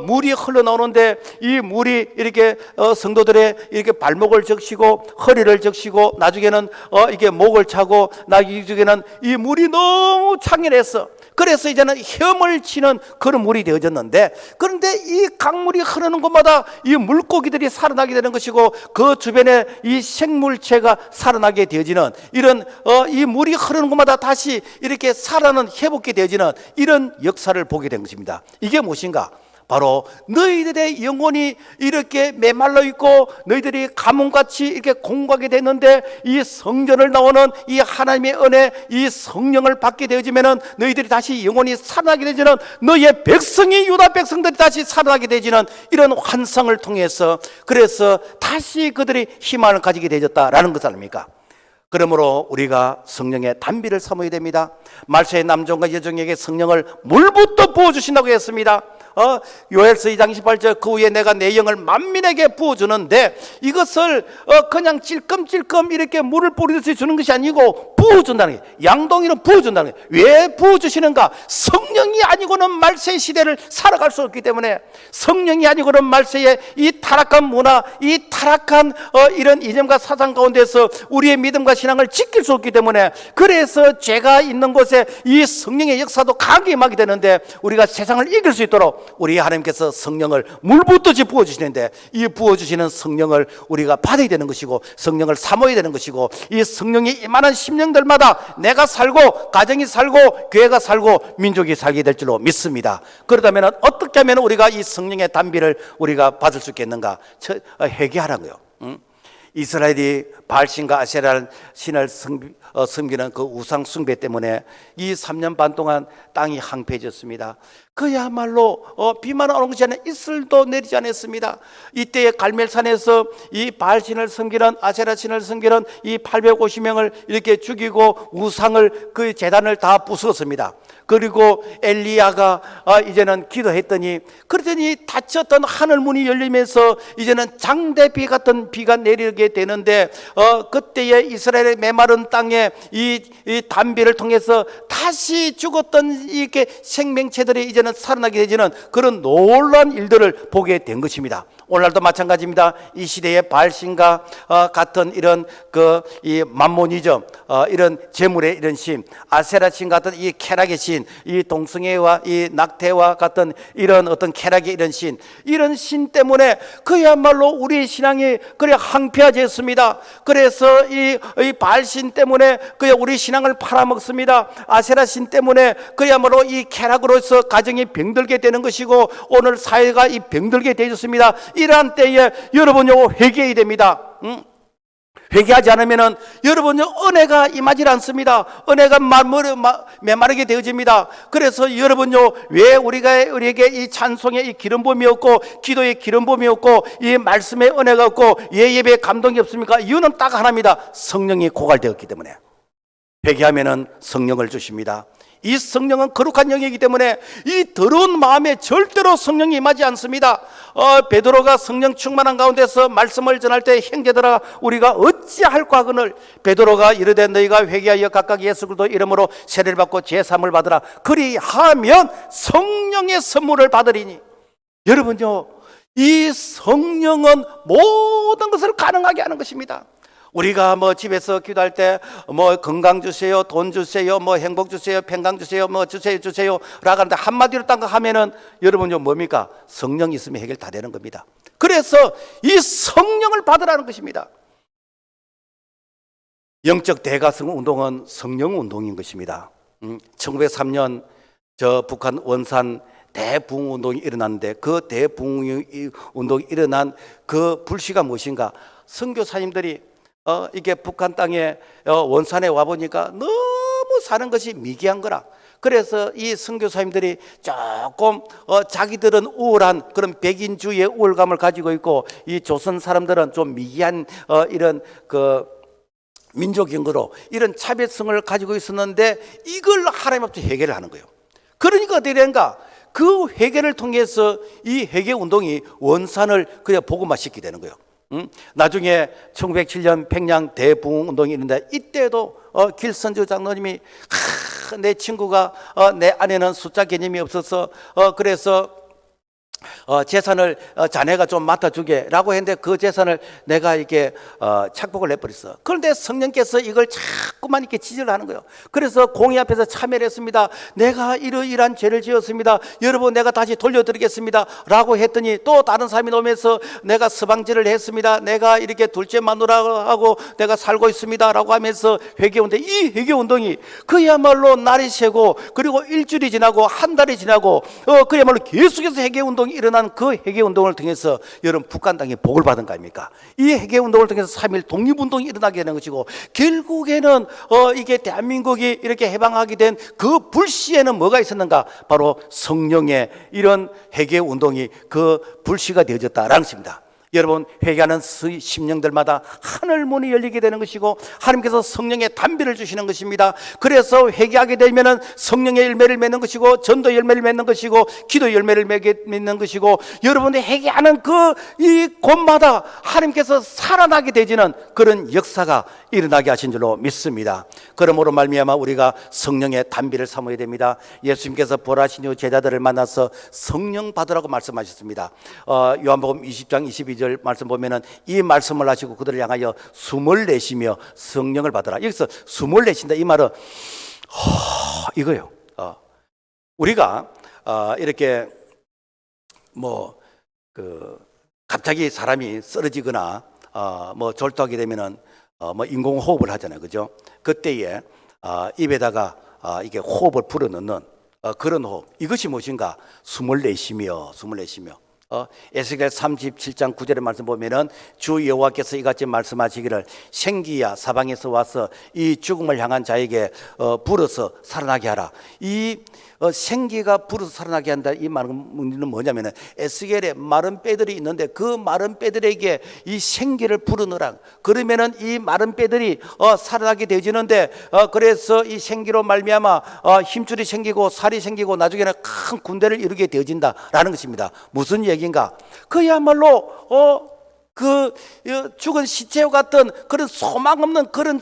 물이 흘러나오는데 이 물이 이렇게 성도들의 이렇게 발목을 적시고 허리를 적시고 나중에는 이게 목을 차고 나중에는 이 물이 너무 창렬해. 그래서 이제는 헤엄을 치는 그런 물이 되어졌는데, 그런데 이 강물이 흐르는 곳마다 이 물고기들이 살아나게 되는 것이고 그 주변에 이 생물체가 살아나게 되어지는 이런 이 물이 흐르는 곳마다 다시 이렇게 살아나는 회복이 되어지는 이런 역사를 보게 된 것입니다. 이게 무엇인가? 바로 너희들의 영혼이 이렇게 메말라 있고 너희들이 가뭄같이 이렇게 공고하게 됐는데 이 성전을 나오는 이 하나님의 은혜, 이 성령을 받게 되어지면은 너희들이 다시 영혼이 살아나게 되지는, 너희의 백성이 유다 백성들이 다시 살아나게 되지는 이런 환상을 통해서, 그래서 다시 그들이 희망을 가지게 되었다라는 것 아닙니까? 그러므로 우리가 성령의 단비를 삼아야 됩니다. 말세의 남종과 여종에게 성령을 물부터 부어주신다고 했습니다. 요엘서 2장 28절 그 후에 내가 내 영을 만민에게 부어주는데, 이것을 그냥 찔끔찔끔 이렇게 물을 뿌리듯이 주는 것이 아니고 부어준다는 거예요. 양동이로 부어준다는 거예요. 왜 부어주시는가? 성령이 아니고는 말세의 시대를 살아갈 수 없기 때문에, 성령이 아니고는 말세의 이 타락한 문화, 이 타락한 이런 이념과 사상 가운데서 우리의 믿음과 신앙을 지킬 수 없기 때문에, 그래서 죄가 있는 곳에 이 성령의 역사도 강하게 임하게 되는데, 우리가 세상을 이길 수 있도록 우리 하나님께서 성령을 물붓듯이 부어주시는데, 이 부어주시는 성령을 우리가 받아야 되는 것이고 성령을 삼아야 되는 것이고, 이 성령이 임하는 심령들마다 내가 살고 가정이 살고 교회가 살고 민족이 살게 될 줄로 믿습니다. 그렇다면 어떻게 하면 우리가 이 성령의 단비를 우리가 받을 수 있겠는가? 회개하라고요. 이스라엘이 바알신과 아세라를 신을 섬기는 그 우상 숭배 때문에 이 3년 반 동안 땅이 황폐해졌습니다. 그야말로 비만 오는 것이 아니라 이슬도 내리지 않았습니다. 이때에 갈멜산에서 이 바알신을 섬기는 아세라신을 섬기는 이 850명을 이렇게 죽이고 우상을 그 제단을 다 부수었습니다. 그리고 엘리야가 이제는 기도했더니 그랬더니 닫혔던 하늘 문이 열리면서 이제는 장대비 같은 비가 내리게 되는데 그때에 이스라엘의 메마른 땅에 이 단비를 통해서 다시 죽었던 이렇게 생명체들이 이제는 살아나게 되지는 그런 놀라운 일들을 보게 된 것입니다. 오늘날도 마찬가지입니다. 이 시대의 바알신과 같은 이런 이 맘모니즘, 이런 재물의 이런 신, 아세라신 같은 이 쾌락의 신, 이 동성애와 이 낙태와 같은 이런 어떤 쾌락의 이런 신 때문에 그야말로 우리의 신앙이 그래 항폐해졌습니다. 그래서 이 바알신 때문에 우리 신앙을 팔아먹습니다. 아세라신 때문에 그야말로 이 쾌락으로서 가정이 병들게 되는 것이고 오늘 사회가 이 병들게 되었습니다. 이러한 때에 여러분요 회개해야 됩니다. 회개하지 않으면은 여러분요 은혜가 임하지 않습니다. 은혜가 메마르게 되어집니다. 그래서 여러분요 왜 우리에게 이 찬송의 이 기름 부음이 없고 기도의 기름 부음이 없고 이 말씀의 은혜가 없고 예배의 감동이 없습니까? 이유는 딱 하나입니다. 성령이 고갈되었기 때문에. 회개하면은 성령을 주십니다. 이 성령은 거룩한 영이기 때문에 이 더러운 마음에 절대로 성령이 임하지 않습니다. 베드로가 성령 충만한 가운데서 말씀을 전할 때 형제들아 우리가 어찌할까 하거늘 베드로가 이르되 너희가 회개하여 각각 예수 그리스도 이름으로 세례를 받고 제사함을 받으라 그리하면 성령의 선물을 받으리니. 여러분요 이 성령은 모든 것을 가능하게 하는 것입니다. 우리가 집에서 기도할 때 건강 주세요, 돈 주세요, 행복 주세요, 평강 주세요, 주세요 라고 하는데 한마디로 딱 하면은 여러분요 뭡니까? 성령 있으면 해결 다 되는 겁니다. 그래서 이 성령을 받으라는 것입니다. 영적 대가성 운동은 성령 운동인 것입니다. 1903년 북한 원산 대부흥운동이 일어났는데 그 대부흥운동이 일어난 그 불씨가 무엇인가? 선교사님들이 이게 북한 땅에 원산에 와보니까 너무 사는 것이 미개한 거라. 그래서 이 선교사님들이 조금 자기들은 우월한 그런 백인주의의 우월감을 가지고 있고 이 조선 사람들은 좀 미개한 이런 민족인 거로 이런 차별성을 가지고 있었는데 이걸 하나님 앞에 해결을 하는 거예요. 그러니까 어떻게 되는가? 그 회개를 통해서 이 회개 운동이 원산을 그냥 복음화시키게 되는 거예요. 나중에 1907년 평양 대부흥 운동이 있는데 이때도 길선주 장로님이 내 친구가 내 아내는 숫자 개념이 없어서 그래서 재산을 자네가 좀 맡아주게 라고 했는데 그 재산을 내가 이렇게 착복을 해버렸어. 그런데 성령께서 이걸 자꾸만 이렇게 지적을 하는 거예요. 그래서 공의 앞에서 참여를 했습니다. 내가 이러이러한 죄를 지었습니다. 여러분 내가 다시 돌려드리겠습니다 라고 했더니 또 다른 사람이 오면서 내가 서방질을 했습니다. 내가 이렇게 둘째 마누라하고 내가 살고 있습니다 라고 하면서 회개운동. 이 회개운동이 그야말로 날이 새고 그리고 일주일이 지나고 한 달이 지나고 그야말로 계속해서 회개운동이 일어난 그 회개운동을 통해서 여러분 북한 땅에 복을 받은 거 아닙니까? 이 회개운동을 통해서 3.1 독립운동이 일어나게 되는 것이고 결국에는 이게 대한민국이 이렇게 해방하게 된 그 불씨에는 뭐가 있었는가? 바로 성령의 이런 회개운동이 그 불씨가 되어졌다라는 것입니다. 여러분 회개하는 심령들마다 하늘 문이 열리게 되는 것이고 하나님께서 성령의 단비를 주시는 것입니다. 그래서 회개하게 되면은 성령의 열매를 맺는 것이고 전도 열매를 맺는 것이고 기도 열매를 맺는 것이고 여러분이 회개하는 이 곳마다 하나님께서 살아나게 되지는 그런 역사가 일어나게 하신 줄로 믿습니다. 그러므로 말미암아 우리가 성령의 단비를 삼아야 됩니다. 예수님께서 부활하신 후 제자들을 만나서 성령 받으라고 말씀하셨습니다. 요한복음 20장 22절 말씀 보면은 이 말씀을 하시고 그들을 향하여 숨을 내쉬며 성령을 받으라. 여기서 숨을 내쉰다 이 말은 이거예요. 우리가 이렇게 갑자기 사람이 쓰러지거나 졸도하게 되면은 인공호흡을 하잖아요, 그죠? 그때에 입에다가 이게 호흡을 불어넣는 그런 호흡. 이것이 무엇인가? 숨을 내쉬며. 에스겔 37장 9절의 말씀 보면은 주 여호와께서 이같이 말씀하시기를 생기야 사방에서 와서 이 죽음을 향한 자에게 불어서 살아나게 하라. 이 생기가 불어서 살아나게 한다. 이 말은 뭐냐면은 에스겔에 마른 뼈들이 있는데 그 마른 뼈들에게 이 생기를 불어넣으라. 그러면은 이 마른 뼈들이 살아나게 되어지는데 그래서 이 생기로 말미암아 힘줄이 생기고 살이 생기고 나중에는 큰 군대를 이루게 되어진다라는 것입니다. 무슨 얘기인가? 그야말로 그 죽은 시체와 같은 그런 소망 없는 그런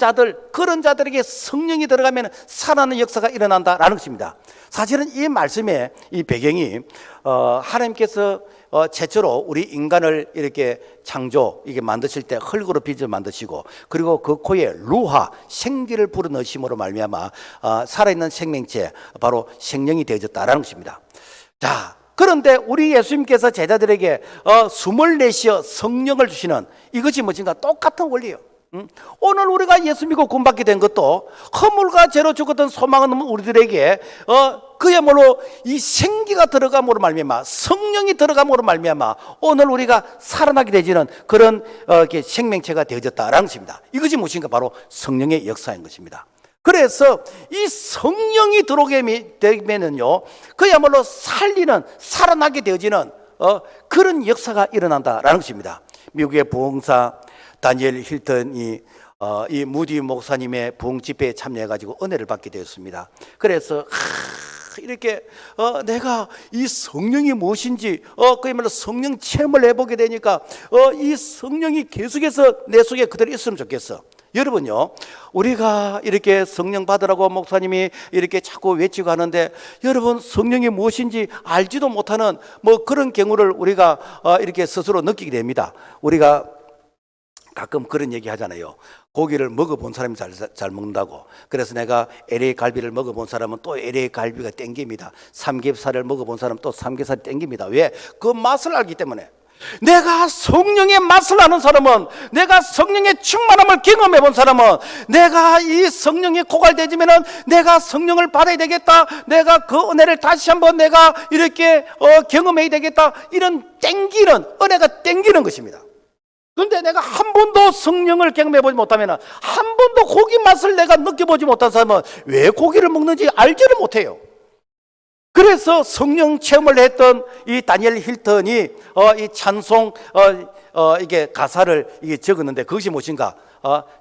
자들에게 성령이 들어가면 살아나는 역사가 일어난다라는 것입니다. 사실은 이 말씀의 이 배경이 하나님께서 최초로 우리 인간을 이렇게 이게 만드실 때 흙으로 빚을 만드시고 그리고 그 코에 루하 생기를 불어넣으심으로 말미암아 살아있는 생명체 바로 생명이 되어졌다라는 것입니다. 자, 그런데 우리 예수님께서 제자들에게 숨을 내쉬어 성령을 주시는 이것이 무엇인가? 똑같은 원리예요. 오늘 우리가 예수 믿고 구원받게 된 것도 허물과 죄로 죽었던 소망 없는 우리들에게 그야말로 이 생기가 들어감으로 말미암아 성령이 들어감으로 말미암아 오늘 우리가 살아나게 되지는 그런 생명체가 되어졌다라는 것입니다. 이것이 무엇인가? 바로 성령의 역사인 것입니다. 그래서 이 성령이 들어오게 되면은요, 그야말로 살아나게 되어지는 그런 역사가 일어난다라는 것입니다. 미국의 부흥사 다니엘 힐턴이 이 무디 목사님의 부흥 집회에 참여해가지고 은혜를 받게 되었습니다. 그래서 이렇게 내가 이 성령이 무엇인지 그야말로 성령 체험을 해보게 되니까 이 성령이 계속해서 내 속에 그대로 있으면 좋겠어. 여러분요, 우리가 이렇게 성령 받으라고 목사님이 이렇게 자꾸 외치고 하는데 여러분 성령이 무엇인지 알지도 못하는 그런 경우를 우리가 이렇게 스스로 느끼게 됩니다. 우리가 가끔 그런 얘기 하잖아요. 고기를 먹어본 사람이 잘 먹는다고. 그래서 내가 LA 갈비를 먹어본 사람은 또 LA 갈비가 땡깁니다. 삼겹살을 먹어본 사람은 또 삼겹살이 땡깁니다. 왜? 그 맛을 알기 때문에. 내가 성령의 맛을 아는 사람은, 내가 성령의 충만함을 경험해 본 사람은, 내가 이 성령에 고갈되지면은 내가 성령을 받아야 되겠다, 내가 그 은혜를 다시 한번 내가 이렇게 경험해야 되겠다, 이런 은혜가 땡기는 것입니다. 그런데 내가 한 번도 성령을 경험해보지 못하면, 한 번도 고기 맛을 내가 느껴보지 못한 사람은 왜 고기를 먹는지 알지를 못해요. 그래서 성령 체험을 했던 이 다니엘 힐턴이 이 찬송 이게 가사를 이게 적었는데 그것이 무엇인가?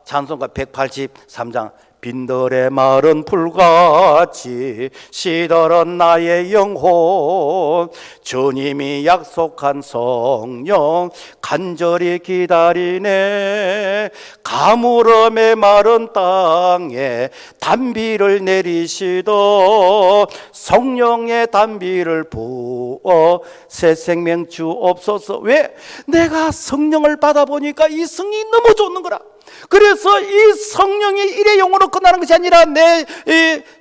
찬송가 183장 빈들의 마른 풀같이 시들은 나의 영혼 주님이 약속한 성령 간절히 기다리네 가물음의 마른 땅에 단비를 내리시도 성령의 단비를 부어 새 생명 주옵소서. 왜? 내가 성령을 받아보니까 이 성령이 너무 좋는 거라. 그래서 이 성령이 일의 영으로 끝나는 것이 아니라 내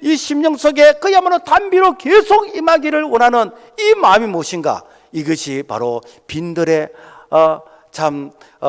이 심령 속에 그야말로 단비로 계속 임하기를 원하는 이 마음이 무엇인가? 이것이 바로 빈들의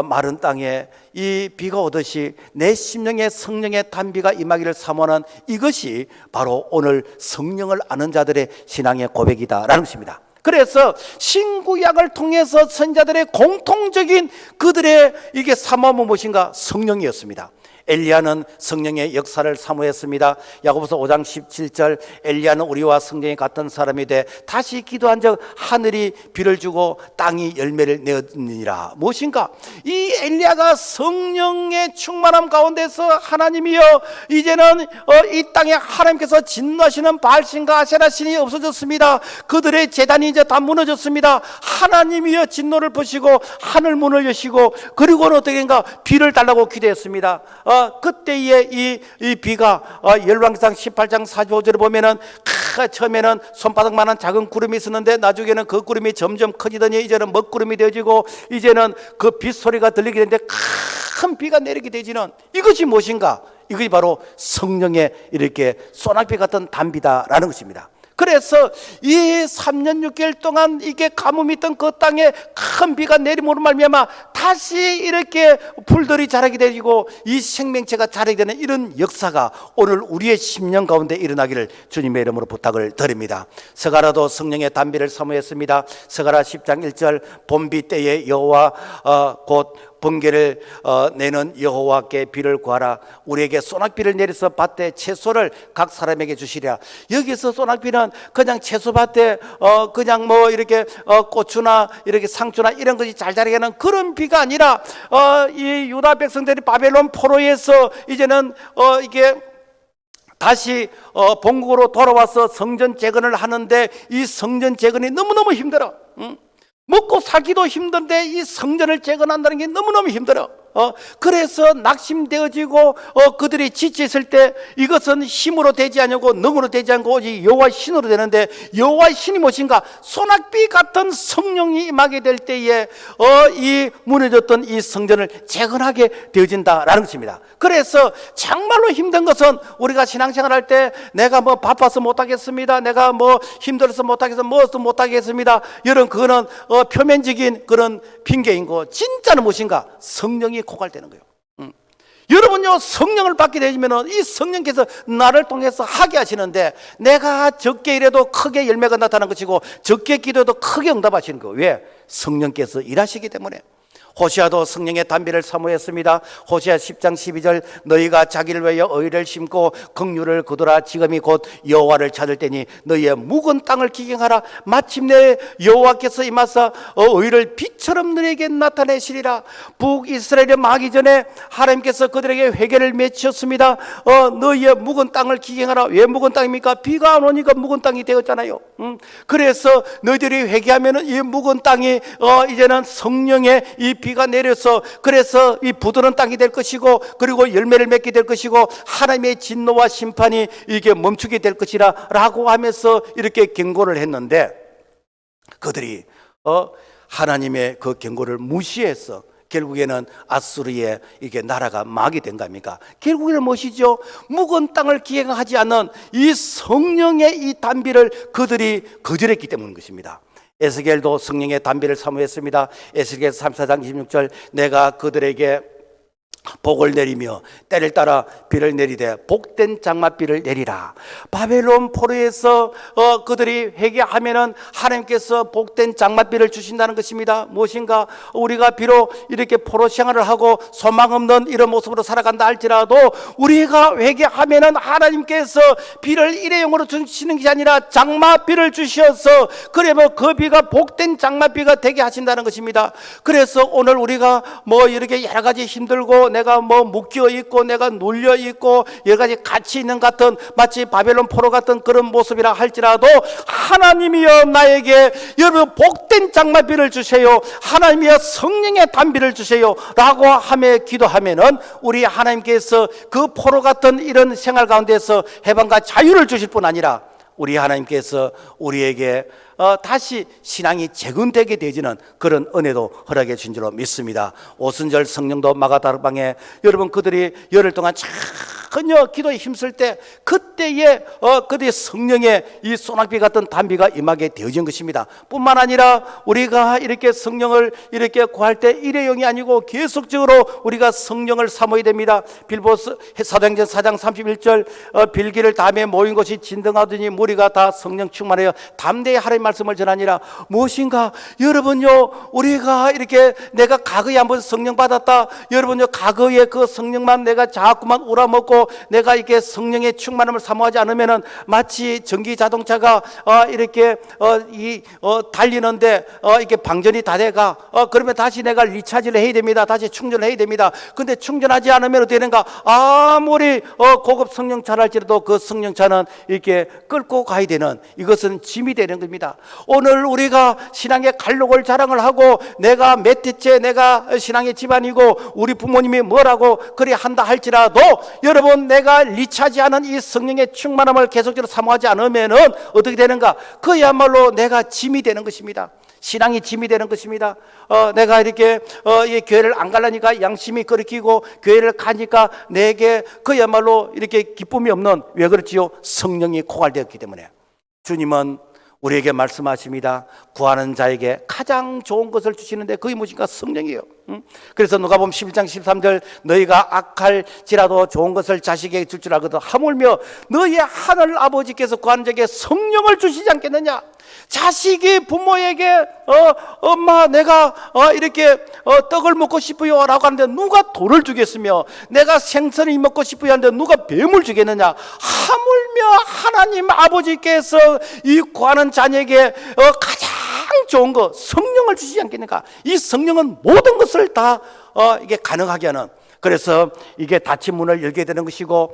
마른 땅에 이 비가 오듯이 내 심령에 성령의 단비가 임하기를 사모하는 이것이 바로 오늘 성령을 아는 자들의 신앙의 고백이다라는 것입니다. 그래서 신구약을 통해서 선자들의 공통적인 그들의 이게 사모함은 무엇인가? 성령이었습니다. 엘리야는 성령의 역사를 사모했습니다. 야고보서 5장 17절 엘리야는 우리와 성령이 같은 사람이 돼 다시 기도한 적 하늘이 비를 주고 땅이 열매를 내었느니라. 무엇인가? 이 엘리야가 성령의 충만함 가운데서 하나님이여 이제는 이 땅에 하나님께서 진노하시는 바알신과 아세라 신이 없어졌습니다. 그들의 제단이 이제 다 무너졌습니다. 하나님이여 진노를 보시고 하늘 문을 여시고 그리고는 어떻게 된가? 비를 달라고 기도했습니다. 그때의 이 비가 열왕기상 18장 45절에 보면은 처음에는 손바닥만한 작은 구름이 있었는데 나중에는 그 구름이 점점 커지더니 이제는 먹구름이 되어지고 이제는 그 빗소리가 들리게 되는데 큰 비가 내리게 되지는 이것이 무엇인가? 이것이 바로 성령의 이렇게 소낙비 같은 단비다라는 것입니다. 그래서 이 3년 6개월 동안 이게 가뭄이 있던 그 땅에 큰 비가 내림으로 말미암아 다시 이렇게 풀들이 자라게 되고 이 생명체가 자라게 되는 이런 역사가 오늘 우리의 심령 가운데 일어나기를 주님의 이름으로 부탁을 드립니다. 스가랴도 성령의 단비를 사모했습니다. 스가랴 10장 1절 봄비 때에 여호와 곧 번개를 내는 여호와께 비를 구하라. 우리에게 소낙비를 내려서 밭에 채소를 각 사람에게 주시리라. 여기서 소낙비는 그냥 채소밭에 그냥 뭐 이렇게 고추나 이렇게 상추나 이런 것이 잘 자라게 하는 그런 비가 아니라 이 유다 백성들이 바벨론 포로에서 이제는 이게 다시 본국으로 돌아와서 성전 재건을 하는데 이 성전 재건이 너무너무 힘들어. 먹고 살기도 힘든데 이 성전을 재건한다는 게 너무너무 힘들어. 그래서 낙심되어지고 그들이 지쳤을 때 이것은 힘으로 되지 않고 능으로 되지 않고 오직 여호와 신으로 되는데, 여호와 신이 무엇인가? 소낙비 같은 성령이 임하게 될 때에 이 무너졌던 이 성전을 재건하게 되어진다라는 것입니다. 그래서 정말로 힘든 것은 우리가 신앙생활할 때 내가 뭐 바빠서 못하겠습니다, 내가 뭐 힘들어서 못하겠습니다, 뭐서 못하겠습니다, 이런 그거는 표면적인 그런 핑계인 거. 진짜는 무엇인가? 성령이 고갈되는 거예요. 여러분요, 성령을 받게 되면 이 성령께서 나를 통해서 하게 하시는데, 내가 적게 일해도 크게 열매가 나타나는 것이고 적게 기도해도 크게 응답하시는 거예요. 왜? 성령께서 일하시기 때문에. 호시아도 성령의 단비를 사모했습니다. 호시아 10장 12절 너희가 자기를 위하여 의를 심고 긍휼을 거두라. 지금이 곧 여호와를 찾을 때니 너희의 묵은 땅을 기경하라. 마침내 여호와께서 임하사 의를 빛처럼 너희에게 나타내시리라. 북이스라엘이 망하기 전에 하나님께서 그들에게 회개를 맺혔습니다. 너희의 묵은 땅을 기경하라. 왜 묵은 땅입니까? 비가 안 오니까 묵은 땅이 되었잖아요. 그래서 너희들이 회개하면 이 묵은 땅이 이제는 성령의 이 비가 내려서, 그래서 이 부드러운 땅이 될 것이고, 그리고 열매를 맺게 될 것이고, 하나님의 진노와 심판이 이게 멈추게 될 것이라 라고 하면서 이렇게 경고를 했는데, 그들이 하나님의 그 경고를 무시해서 결국에는 아수르의 이게 나라가 망하게 된 겁니까? 결국에는 무엇이죠? 묵은 땅을 기행하지 않는 이 성령의 이 단비를 그들이 거절했기 때문인 것입니다. 에스겔도 성령의 단비를 사모했습니다. 에스겔 34장 26절 내가 그들에게 복을 내리며 때를 따라 비를 내리되 복된 장맛비를 내리라. 바벨론 포로에서 그들이 회개하면은 하나님께서 복된 장맛비를 주신다는 것입니다. 무엇인가? 우리가 비록 이렇게 포로 생활을 하고 소망 없는 이런 모습으로 살아간다 할지라도 우리가 회개하면은 하나님께서 비를 일회용으로 주시는 것이 아니라 장맛비를 주셔서, 그러면 그 비가 복된 장맛비가 되게 하신다는 것입니다. 그래서 오늘 우리가 뭐 이렇게 여러 가지 힘들고 내가 뭐 묶여 있고 내가 눌려 있고 여러 가지 갇혀 있는 같은 마치 바벨론 포로 같은 그런 모습이라 할지라도, 하나님이여 나에게 여러분 복된 장마비를 주세요, 하나님이여 성령의 단비를 주세요 라고 하며 기도하면은 우리 하나님께서 그 포로 같은 이런 생활 가운데서 해방과 자유를 주실 뿐 아니라 우리 하나님께서 우리에게 다시 신앙이 재건되게 되지는 그런 은혜도 허락해 주신 줄로 믿습니다. 오순절 성령도 마가다락방에 여러분 그들이 열흘 동안 전혀 기도에 힘쓸 때, 그때에 그들의 성령의 이 소낙비 같은 단비가 임하게 되어진 것입니다. 뿐만 아니라 우리가 이렇게 성령을 이렇게 구할 때 일회용이 아니고 계속적으로 우리가 성령을 사모해야 됩니다. 빌보스 사도행전 4장 31절 빌기를 담에 모인 것이 진등하더니 무리가 다 성령 충만하여 담대히 하나님의 말씀을 전하니라. 무엇인가? 여러분요, 우리가 이렇게 내가 과거에 한번 성령 받았다, 여러분요 과거에 그 성령만 내가 자꾸만 우라먹고 내가 이렇게 성령의 충만함을 사모하지 않으면은 마치 전기 자동차가 이렇게 달리는데 이렇게 방전이 다 돼가 그러면 다시 내가 리차지를 해야 됩니다. 다시 충전을 해야 됩니다. 근데 충전하지 않으면 어떻게 되는가? 아무리 고급 성령차를 할지라도 그 성령차는 이렇게 끌고 가야 되는, 이것은 짐이 되는 겁니다. 오늘 우리가 신앙의 갈록을 자랑을 하고 내가 몇 해째 내가 신앙의 집안이고 우리 부모님이 뭐라고 그리 한다 할지라도, 여러분 내가 리차지하는 이 성령의 충만함을 계속적으로 사모하지 않으면은 어떻게 되는가? 그야말로 내가 짐이 되는 것입니다. 신앙이 짐이 되는 것입니다. 내가 이렇게 이 교회를 안 가려니까 양심이 끓이고 교회를 가니까 내게 그야말로 이렇게 기쁨이 없는, 왜 그렇지요? 성령이 고갈되었기 때문에. 주님은 우리에게 말씀하십니다. 구하는 자에게 가장 좋은 것을 주시는데 그게 무엇인가? 성령이에요. 그래서 누가복음 11장 13절 너희가 악할지라도 좋은 것을 자식에게 줄 줄 알거든 하물며 너희 하늘 아버지께서 구하는 자에게 성령을 주시지 않겠느냐. 자식이 부모에게 엄마 내가 이렇게 떡을 먹고 싶어요 라고 하는데 누가 돌을 주겠으며, 내가 생선이 먹고 싶어요 하는데 누가 뱀을 주겠느냐. 하물며 하나님 아버지께서 이 구하는 자녀에게 가장 좋은 거 성령을 주시지 않겠는가. 이 성령은 모든 것을 다 이게 가능하게 하는, 그래서 이게 닫힌 문을 열게 되는 것이고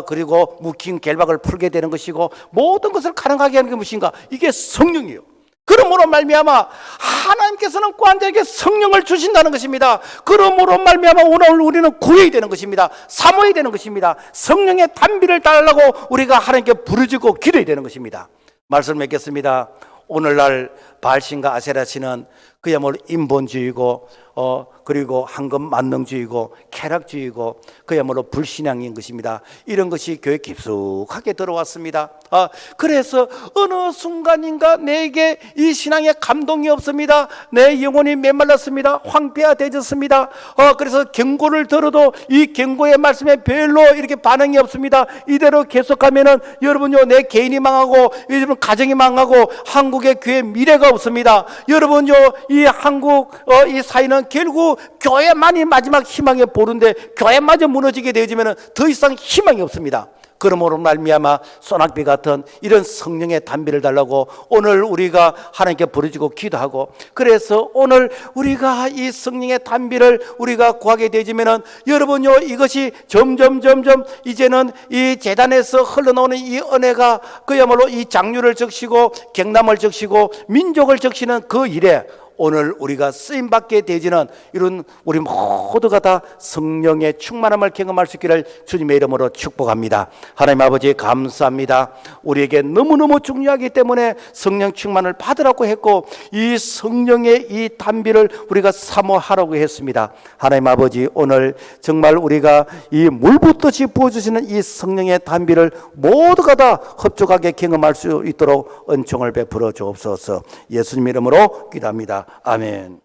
그리고 묵힌 결박을 풀게 되는 것이고 모든 것을 가능하게 하는 게 무엇인가? 이게 성령이에요. 그러므로 말미암아 하나님께서는 구한 자에게 성령을 주신다는 것입니다. 그러므로 말미암아 오늘 우리는 구해야 되는 것입니다. 사모해야 되는 것입니다. 성령의 단비를 달라고 우리가 하나님께 부르짖고 기도해야 되는 것입니다. 말씀 맺겠습니다. 오늘날 바알신과 아세라신은 그야말로 인본주의고 그리고 황금 만능주의고 쾌락주의고 그야말로 불신앙인 것입니다. 이런 것이 교회 깊숙하게 들어왔습니다. 그래서 어느 순간인가 내게 이 신앙에 감동이 없습니다. 내 영혼이 메말랐습니다. 황폐화되졌습니다. 그래서 경고를 들어도 이 경고의 말씀에 별로 이렇게 반응이 없습니다. 이대로 계속하면은 여러분요 내 개인이 망하고 여러분 가정이 망하고 한국의 교회 미래가 없습니다. 여러분요 이 한국 이 사회는 결국 교회만이 마지막 희망의 보루인데 교회마저 무너지게 되어지면 더 이상 희망이 없습니다. 그러므로 말미암아 소낙비 같은 이런 성령의 단비를 달라고 오늘 우리가 하나님께 부르짖고 기도하고, 그래서 오늘 우리가 이 성령의 단비를 우리가 구하게 되지면은 여러분요 이것이 점점 이제는 이 재단에서 흘러나오는 이 은혜가 그야말로 이 장류를 적시고 경남을 적시고 민족을 적시는 그 일에 오늘 우리가 쓰임받게 되지는 이런 우리 모두가 다 성령의 충만함을 경험할 수 있기를 주님의 이름으로 축복합니다. 하나님 아버지 감사합니다. 우리에게 너무너무 중요하기 때문에 성령 충만을 받으라고 했고 이 성령의 이 단비를 우리가 사모하라고 했습니다. 하나님 아버지 오늘 정말 우리가 이 물붓듯이 부어주시는 이 성령의 단비를 모두가 다 흡족하게 경험할 수 있도록 은총을 베풀어 주옵소서. 예수님 이름으로 기도합니다. 아멘.